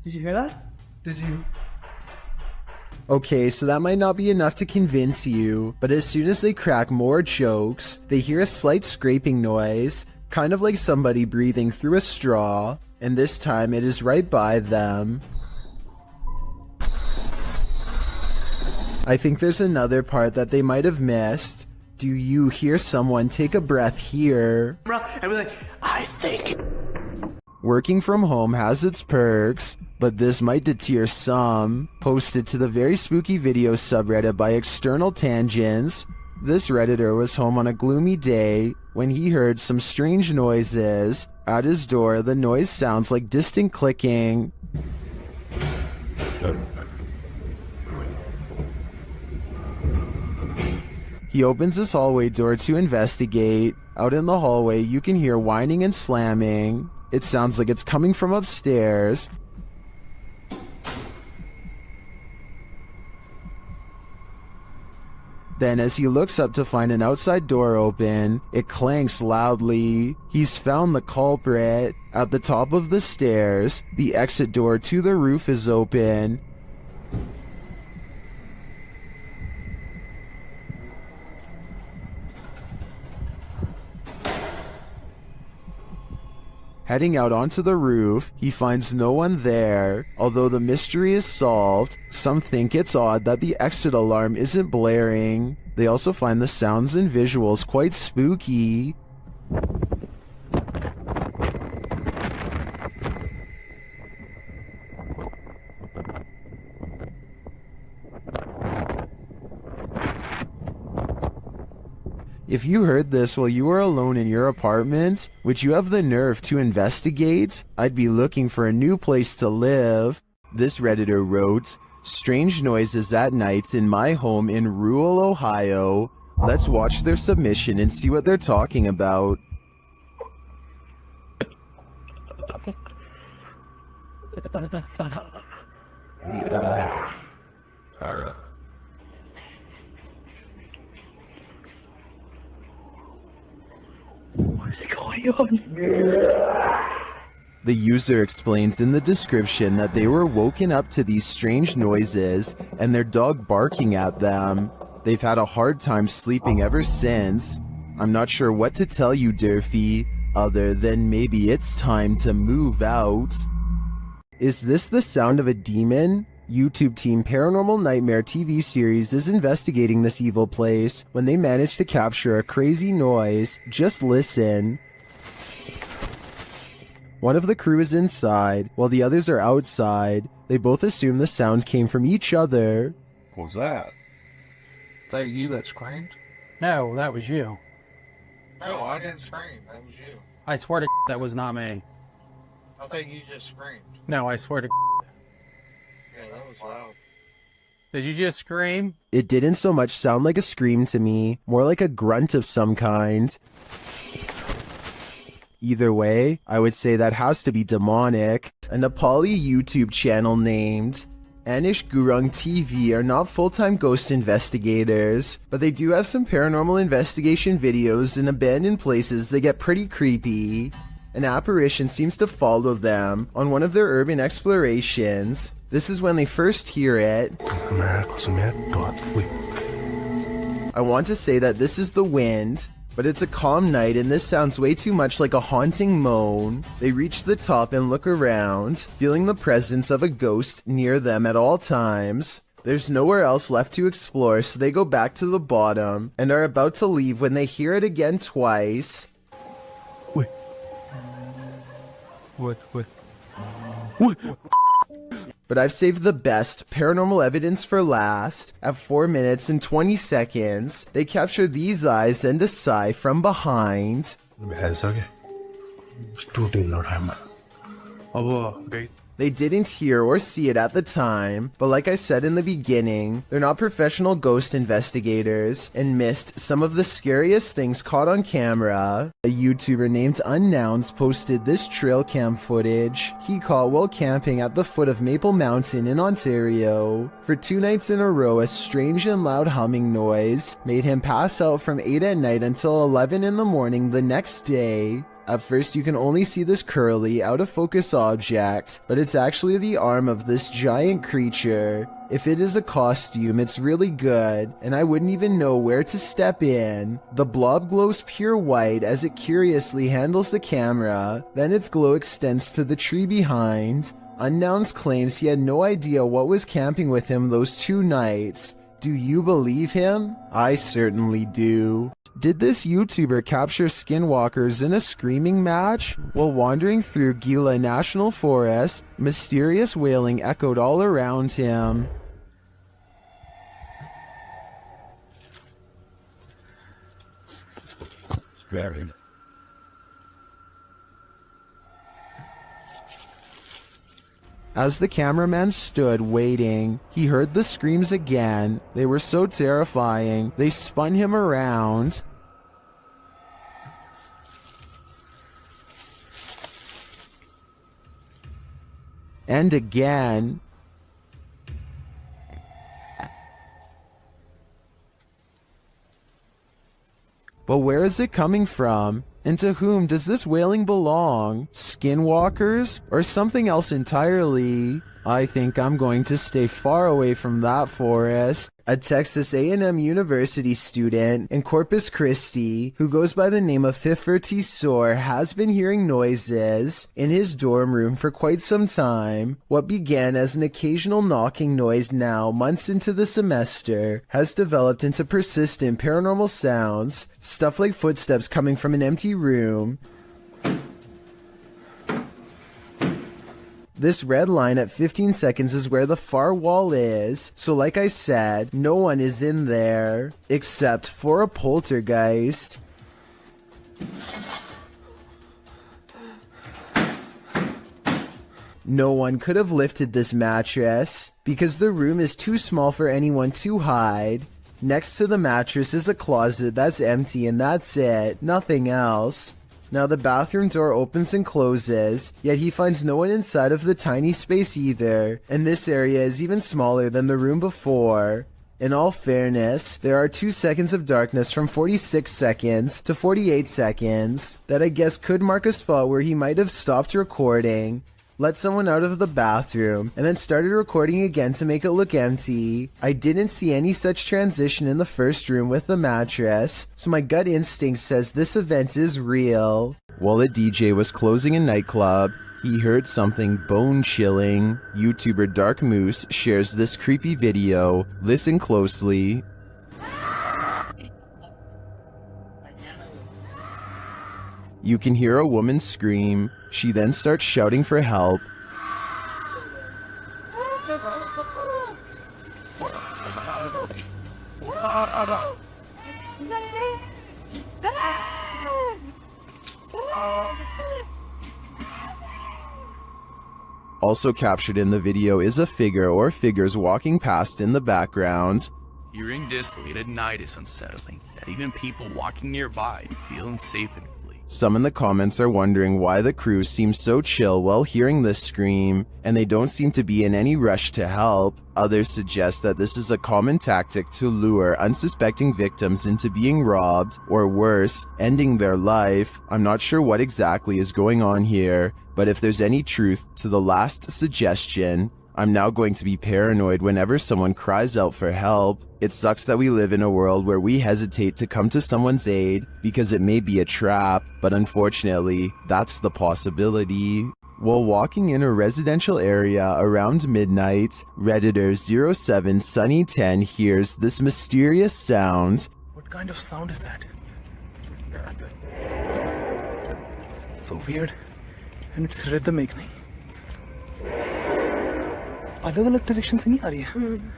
Did you hear that? Did you? Okay, so that might not be enough to convince you, but as soon as they crack more jokes, they hear a slight scraping noise, kind of like somebody breathing through a straw, and this time it is right by them. I think there's another part that they might have missed. Do you hear someone take a breath here? And we're like, I think... Working from home has its perks, but this might deter some. Posted to the Very Spooky Video subreddit by External Tangents, this Redditor was home on a gloomy day when he heard some strange noises. At his door, the noise sounds like distant clicking. He opens this hallway door to investigate. Out in the hallway, you can hear whining and slamming. It sounds like it's coming from upstairs. Then as he looks up to find an outside door open, it clanks loudly. He's found the culprit. At the top of the stairs, the exit door to the roof is open. Heading out onto the roof, he finds no one there. Although the mystery is solved, some think it's odd that the exit alarm isn't blaring. They also find the sounds and visuals quite spooky. If you heard this while you were alone in your apartment, would you have the nerve to investigate? I'd be looking for a new place to live. This Redditor wrote, "Strange noises at night in my home in rural Ohio." Let's watch their submission and see what they're talking about. The user explains in the description that they were woken up to these strange noises and their dog barking at them. They've had a hard time sleeping ever since. I'm not sure what to tell you, Durfee, other than maybe it's time to move out. Is this the sound of a demon? YouTube team Paranormal Nightmare TV series is investigating this evil place when they manage to capture a crazy noise. Just listen. One of the crew is inside, while the others are outside. They both assume the sound came from each other. What was that? Is that you that screamed? No, that was you. No, I didn't scream. That was you. I swear to that was not me. I think you just screamed. No, I swear to Yeah, that was loud. Did you just scream? It didn't so much sound like a scream to me, more like a grunt of some kind. Either way, I would say that has to be demonic. A Nepali YouTube channel named Anish Gurung TV are not full-time ghost investigators, but they do have some paranormal investigation videos in abandoned places that get pretty creepy. An apparition seems to follow them on one of their urban explorations. This is when they first hear it. I want to say that this is the wind, but it's a calm night and this sounds way too much like a haunting moan. They reach the top and look around, feeling the presence of a ghost near them at all times. There's nowhere else left to explore, so they go back to the bottom and are about to leave when they hear it again twice. What? But I've saved the best paranormal evidence for last. At 4 minutes and 20 seconds, they capture these eyes and a sigh from behind. They didn't hear or see it at the time, but like I said in the beginning, they're not professional ghost investigators and missed some of the scariest things caught on camera. A YouTuber named Unnouns posted this trail cam footage he caught while camping at the foot of Maple Mountain in Ontario. For 2 nights in a row, a strange and loud humming noise made him pass out from 8 at night until 11 in the morning the next day. At first you can only see this curly, out of focus object, but it's actually the arm of this giant creature. If it is a costume, it's really good, and I wouldn't even know where to step in. The blob glows pure white as it curiously handles the camera, then its glow extends to the tree behind. Unknowns claims he had no idea what was camping with him those 2 nights. Do you believe him? I certainly do. Did this YouTuber capture skinwalkers in a screaming match? While wandering through Gila National Forest, mysterious wailing echoed all around him. Very. As the cameraman stood waiting, he heard the screams again. They were so terrifying, they spun him around. And again. But where is it coming from? And to whom does this wailing belong? Skinwalkers? Or something else entirely? I think I'm going to stay far away from that forest. A Texas A&M University student in Corpus Christi who goes by the name of Fifferty Soar has been hearing noises in his dorm room for quite some time. What began as an occasional knocking noise now, months into the semester, has developed into persistent paranormal sounds, stuff like footsteps coming from an empty room. This red line at 15 seconds is where the far wall is, so like I said, no one is in there, except for a poltergeist. No one could have lifted this mattress, because the room is too small for anyone to hide. Next to the mattress is a closet that's empty and that's it, nothing else. Now the bathroom door opens and closes, yet he finds no one inside of the tiny space either, and this area is even smaller than the room before. In all fairness, there are 2 seconds of darkness from 46 seconds to 48 seconds that I guess could mark a spot where he might have stopped recording, let someone out of the bathroom, and then started recording again to make it look empty. I didn't see any such transition in the first room with the mattress, so my gut instinct says this event is real. While a DJ was closing a nightclub, he heard something bone-chilling. YouTuber Dark Moose shares this creepy video. Listen closely. You can hear a woman scream. She then starts shouting for help. Also captured in the video is a figure or figures walking past in the background. Hearing this late at night is unsettling, that even people walking nearby feel unsafe and flee. Some in the comments are wondering why the crew seems so chill while hearing this scream, and they don't seem to be in any rush to help. Others suggest that this is a common tactic to lure unsuspecting victims into being robbed, or worse, ending their life. I'm not sure what exactly is going on here, but if there's any truth to the last suggestion, I'm now going to be paranoid whenever someone cries out for help. It sucks that we live in a world where we hesitate to come to someone's aid because it may be a trap, but unfortunately, that's the possibility. While walking in a residential area around midnight, Redditor 07 Sunny 10 hears this mysterious sound. What kind of sound is that? So weird. And it's rhythmic.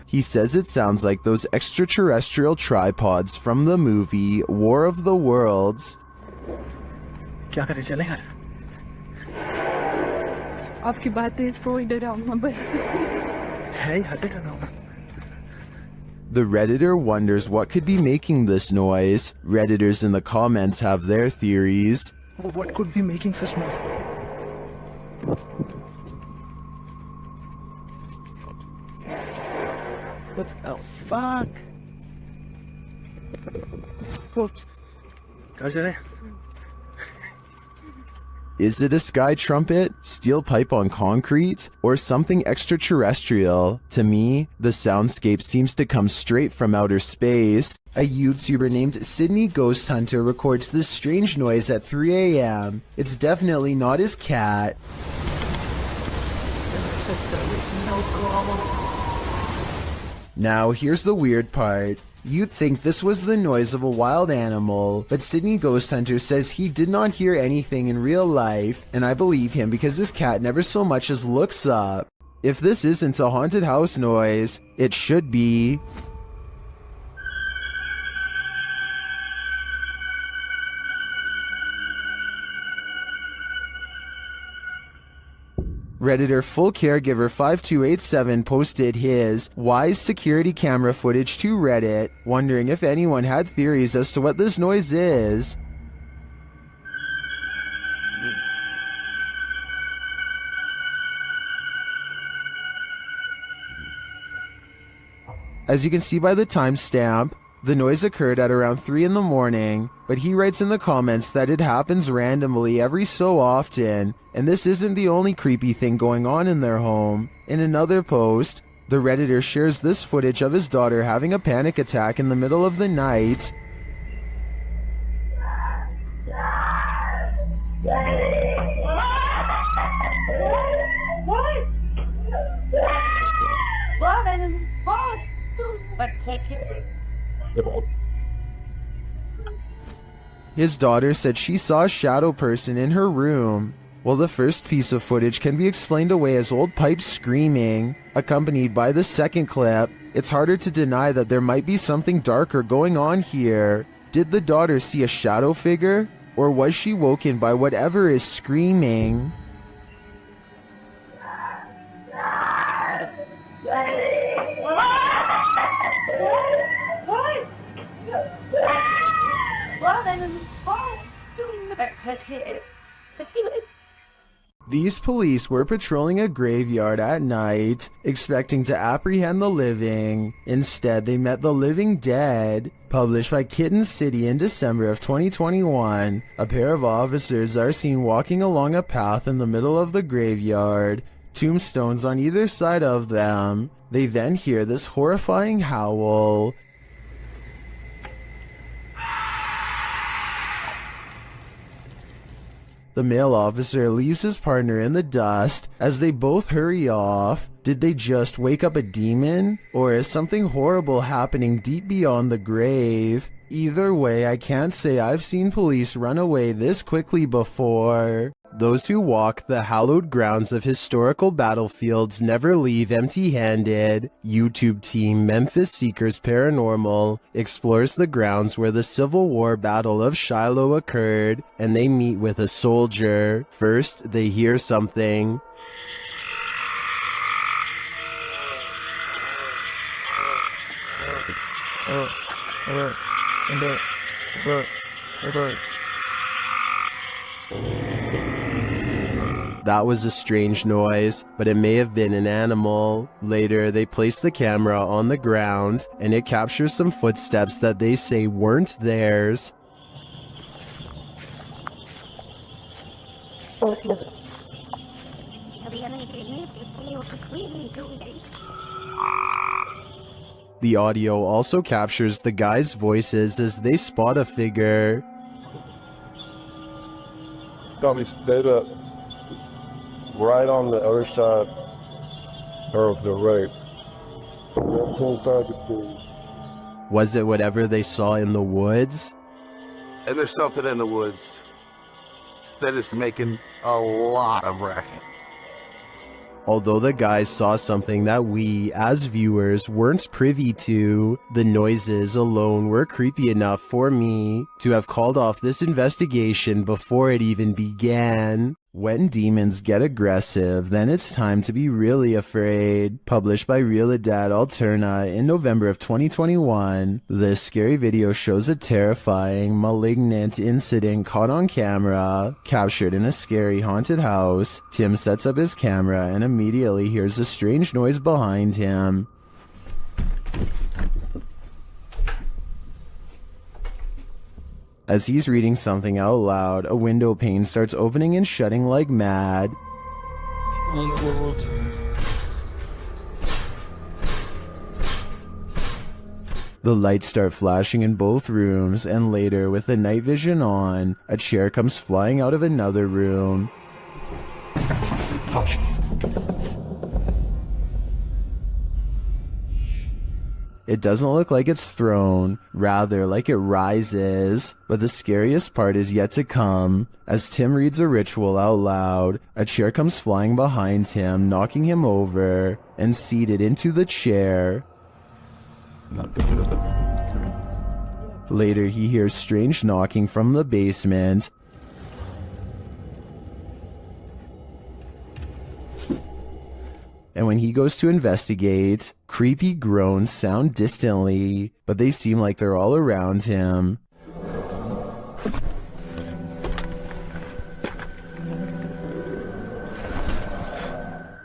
He says it sounds like those extraterrestrial tripods from the movie War of the Worlds. क्या करें चलें यार? आपकी बातें कोई डरावना है यार डरावना. The Redditor wonders what could be making this noise. Redditors in the comments have their theories. What could be making such noise? What the fuck? Is it a sky trumpet, steel pipe on concrete, or something extraterrestrial? To me, the soundscape seems to come straight from outer space. A YouTuber named Sydney Ghost Hunter records this strange noise at 3 a.m. It's definitely not his cat. Now, here's the weird part. You'd think this was the noise of a wild animal, but Sydney Ghost Hunter says he did not hear anything in real life, and I believe him because his cat never so much as looks up. If this isn't a haunted house noise, it should be. Redditor Full Caregiver 5287 posted his Wise security camera footage to Reddit, wondering if anyone had theories as to what this noise is. As you can see by the timestamp, the noise occurred at around 3 in the morning, but he writes in the comments that it happens randomly every so often, and this isn't the only creepy thing going on in their home. In another post, the Redditor shares this footage of his daughter having a panic attack in the middle of the night. His daughter said she saw a shadow person in her room. While the first piece of footage can be explained away as old pipes screaming, accompanied by the second clip, it's harder to deny that there might be something darker going on here. Did the daughter see a shadow figure? Or was she woken by whatever is screaming? These police were patrolling a graveyard at night, expecting to apprehend the living. Instead, they met the living dead. Published by Kitten City in December of 2021, a pair of officers are seen walking along a path in the middle of the graveyard, tombstones on either side of them. They then hear this horrifying howl. The male officer leaves his partner in the dust as they both hurry off. Did they just wake up a demon? Or is something horrible happening deep beyond the grave? Either way, I can't say I've seen police run away this quickly before. Those who walk the hallowed grounds of historical battlefields never leave empty-handed. YouTube team Memphis Seekers Paranormal explores the grounds where the Civil War Battle of Shiloh occurred, and they meet with a soldier. First, they hear something. That was a strange noise, but it may have been an animal. Later, they place the camera on the ground, and it captures some footsteps that they say weren't theirs. The audio also captures the guys' voices as they spot a figure. Got me dead up. Right on the other side of the right. Was it whatever they saw in the woods? And there's something in the woods that is making a lot of racket. Although the guys saw something that we, as viewers, weren't privy to, the noises alone were creepy enough for me to have called off this investigation before it even began. When demons get aggressive, then it's time to be really afraid. Published by Realidad Alterna in November of 2021, this scary video shows a terrifying, malignant incident caught on camera, captured in a scary haunted house. Tim sets up his camera and immediately hears a strange noise behind him. As he's reading something out loud, a window pane starts opening and shutting like mad. The lights start flashing in both rooms, and later, with the night vision on, a chair comes flying out of another room. It doesn't look like it's thrown, rather like it rises. But the scariest part is yet to come. As Tim reads a ritual out loud, a chair comes flying behind him, knocking him over, and seated into the chair. Later, he hears strange knocking from the basement. and when he goes to investigate, creepy groans sound distantly, but they seem like they're all around him.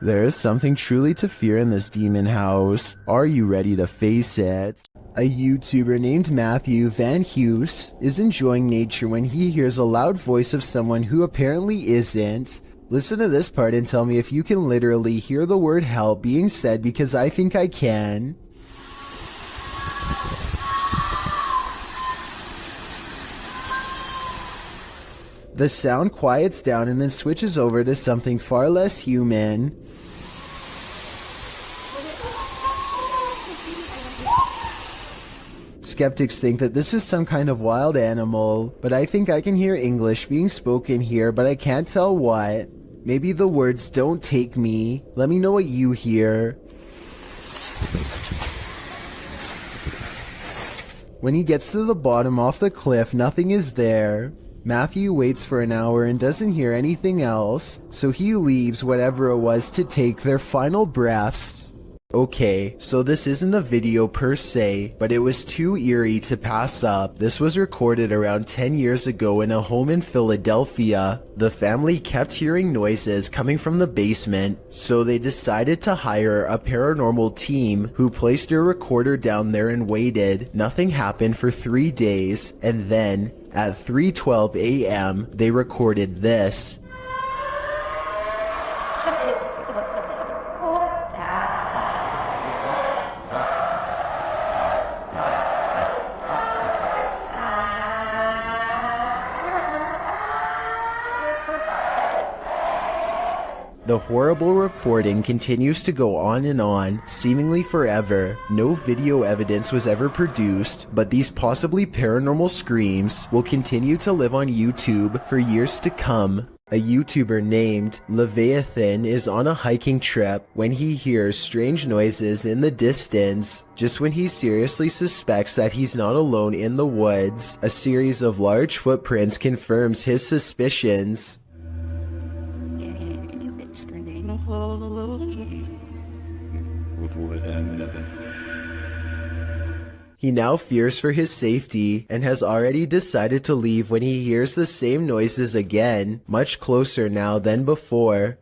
There is something truly to fear in this demon house. Are you ready to face it? A YouTuber named Matthew Van Hughes is enjoying nature when he hears a loud voice of someone who apparently isn't. Listen to this part and tell me if you can literally hear the word help being said, because I think I can. The sound quiets down and then switches over to something far less human. Skeptics think that this is some kind of wild animal, but I think I can hear English being spoken here, but I can't tell what. Maybe the words "don't take me." Let me know what you hear. When he gets to the bottom off the cliff, nothing is there. Matthew waits for an hour and doesn't hear anything else, so he leaves whatever it was to take their final breaths. Okay, so this isn't a video per se, but it was too eerie to pass up. This was recorded around 10 years ago in a home in Philadelphia. The family kept hearing noises coming from the basement, so they decided to hire a paranormal team who placed a recorder down there and waited. Nothing happened for 3 days, and then at 3:12 a.m. they recorded this. The horrible recording continues to go on and on, seemingly forever. No video evidence was ever produced, but these possibly paranormal screams will continue to live on YouTube for years to come. A YouTuber named Leviathan is on a hiking trip when he hears strange noises in the distance. Just when he seriously suspects that he's not alone in the woods, a series of large footprints confirms his suspicions. He now fears for his safety and has already decided to leave when he hears the same noises again, much closer now than before.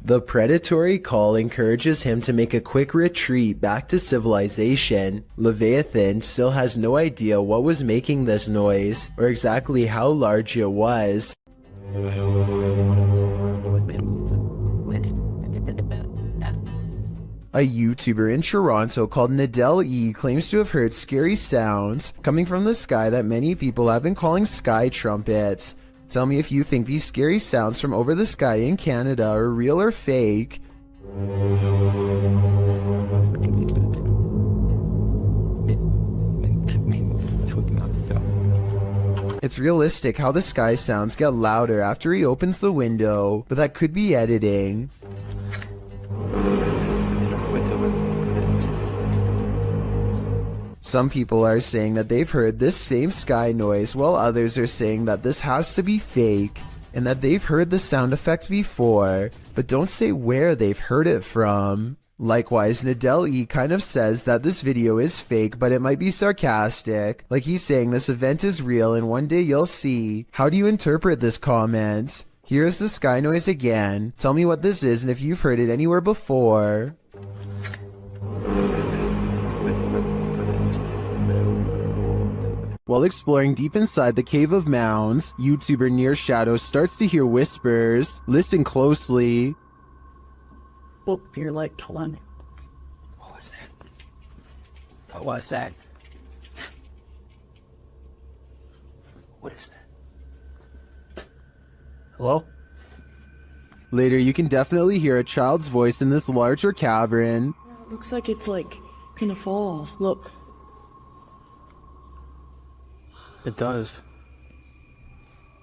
The predatory call encourages him to make a quick retreat back to civilization. Leviathan still has no idea what was making this noise, or exactly how large it was. A YouTuber in Toronto called Nadell E claims to have heard scary sounds coming from the sky that many people have been calling sky trumpets. Tell me if you think these scary sounds from over the sky in Canada are real or fake. It's realistic how the sky sounds get louder after he opens the window, but that could be editing. Some people are saying that they've heard this same sky noise, while others are saying that this has to be fake and that they've heard the sound effect before, but don't say where they've heard it from. Likewise, Nadell E kind of says that this video is fake, but it might be sarcastic, like he's saying this event is real and one day you'll see. How do you interpret this comment? Here's the sky noise again. Tell me what this is and if you've heard it anywhere before. While exploring deep inside the Cave of Mounds, YouTuber Near Shadow starts to hear whispers. Listen closely. Oh, you're like, hold on. What was that? What was that? What is that? Hello? Later, you can definitely hear a child's voice in this larger cavern. It looks like it's like gonna fall. Look. It does.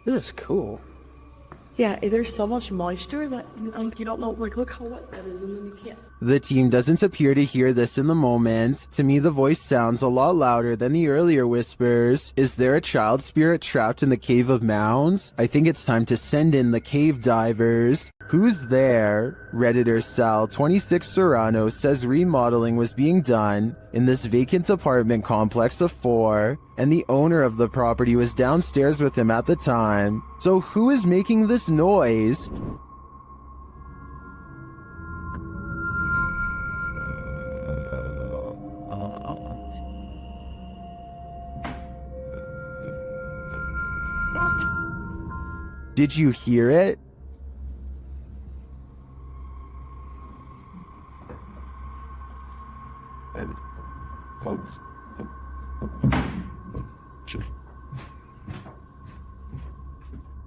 This is cool. Yeah, there's so much moisture that you don't know. Like, look how wet that is, and then you can't. The team doesn't appear to hear this in the moment. To me, the voice sounds a lot louder than the earlier whispers. Is there a child spirit trapped in the Cave of Mounds? I think it's time to send in the cave divers. Who's there? Redditor Sal26 Serrano says remodeling was being done in this vacant apartment complex of 4, and the owner of the property was downstairs with him at the time. So who is making this noise? Did you hear it?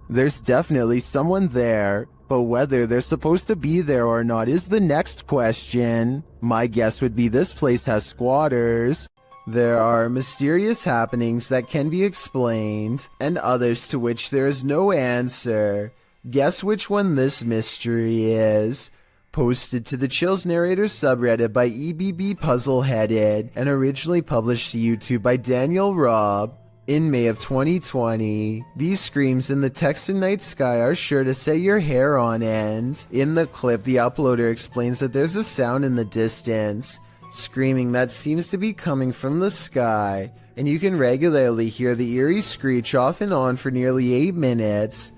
There's definitely someone there, but whether they're supposed to be there or not is the next question. My guess would be this place has squatters. There are mysterious happenings that can be explained, and others to which there is no answer. Guess which one this mystery is. Posted to the Chills Narrator subreddit by EBB Puzzleheaded, and originally published to YouTube by Daniel Robb. In May of 2020, these screams in the Texan night sky are sure to set your hair on end. In the clip, the uploader explains that there's a sound in the distance, screaming that seems to be coming from the sky, and you can regularly hear the eerie screech off and on for nearly 8 minutes.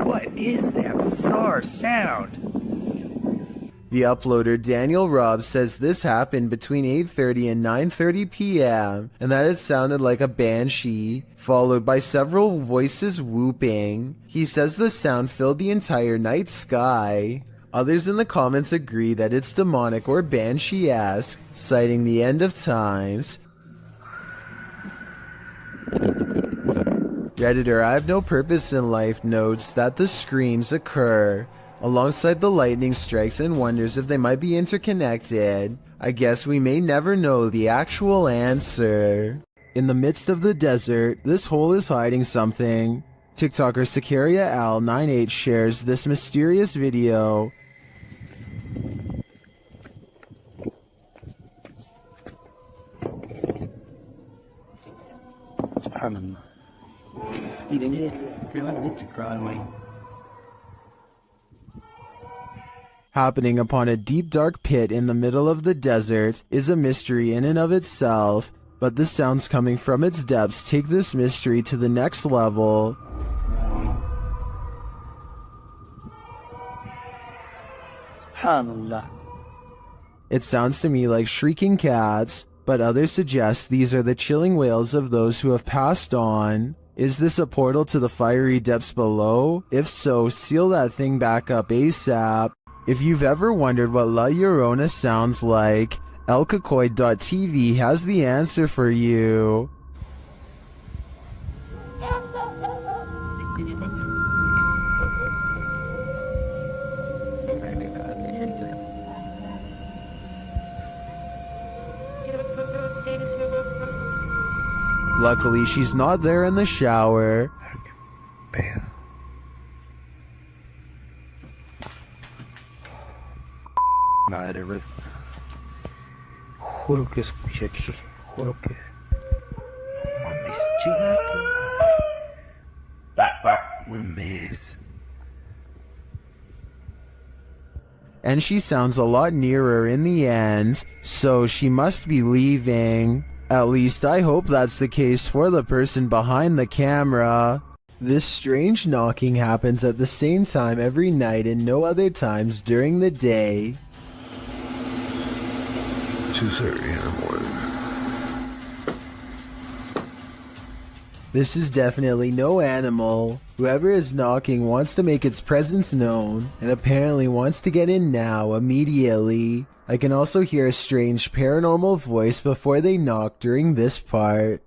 What is that bizarre sound? The uploader Daniel Robb says this happened between 8:30 and 9:30 p.m. and that it sounded like a banshee, followed by several voices whooping. He says the sound filled the entire night sky. Others in the comments agree that it's demonic or banshee-esque, citing the end of times. Redditor I Have No Purpose in Life notes that the screams occur alongside the lightning strikes and wonders if they might be interconnected. I guess we may never know the actual answer. In the midst of the desert, this hole is hiding something. TikToker Sicaria Al98 shares this mysterious video. Happening upon a deep dark pit in the middle of the desert is a mystery in and of itself, but the sounds coming from its depths take this mystery to the next level. It sounds to me like shrieking cats, but others suggest these are the chilling wails of those who have passed on. Is this a portal to the fiery depths below? If so, seal that thing back up ASAP. If you've ever wondered what La Llorona sounds like, elcacoy.tv has the answer for you. Luckily, she's not there in the shower. Madre, juro que escuché aquí, juro que And she sounds a lot nearer in the end, so she must be leaving. At least I hope that's the case for the person behind the camera. This strange knocking happens at the same time every night and no other times during the day. 2:30 in the morning. This is definitely no animal. Whoever is knocking wants to make its presence known, and apparently wants to get in now, immediately. I can also hear a strange paranormal voice before they knock during this part.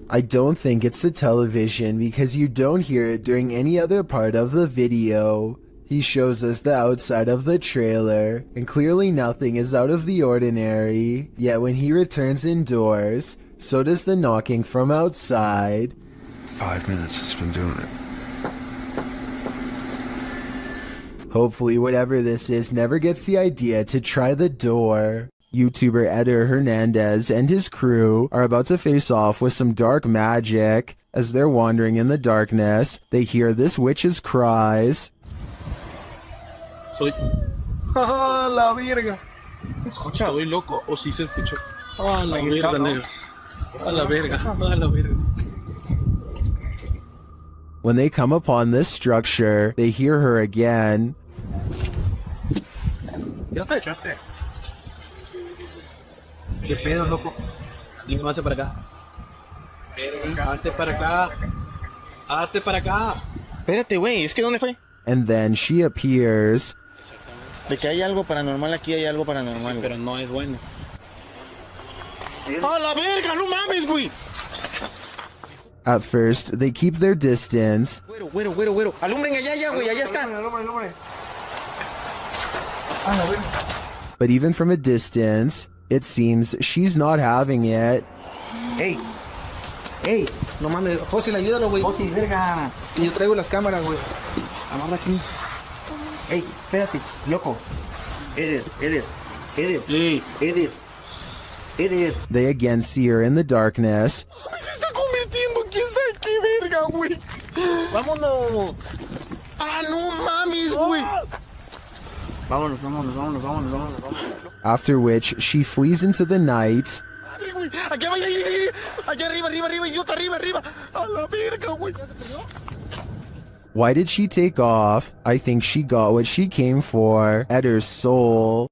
I don't think it's the television because you don't hear it during any other part of the video. He shows us the outside of the trailer, and clearly nothing is out of the ordinary, yet when he returns indoors, So does the knocking from outside. 5 minutes it's been doing it. Hopefully whatever this is never gets the idea to try the door. YouTuber Eder Hernandez and his crew are about to face off with some dark magic. As they're wandering in the darkness, they hear this witch's cries. Soy... ¡Ah, la verga! Escucha, voy loco. O si se escuchó. Ah, la verga, negro. A la verga, a la verga. When they come upon this structure, they hear her again. ¿Ya te echaste? ¿Qué pedo, loco? Dime más para acá. Hazte para acá. Hazte para acá. Espérate, güey, es que ¿dónde fue? And then she appears. De que hay algo paranormal aquí, hay algo paranormal. Pero no es bueno. ¡A la verga! ¡No mames, güey! At first, they keep their distance. Güero. Alumbren allá, güey, allá está. But even from a distance, it seems she's not having it. ¡Ey! No mames, Fósil, ayúdalo, güey. Fósil, verga. Y yo traigo las cámaras, güey. Amarra aquí. ¡Ey, espérate, loco! Eder. They again see her in the darkness. Se está convirtiendo en quién sabe qué verga, güey. ¡Vámonos! ¡Ah, no mames, güey! Vámonos. After which, she flees into the night. Madre, güey. Aquí va, allá arriba, idiota, arriba. A la verga, güey. Why did she take off? I think she got what she came for. Eder's soul.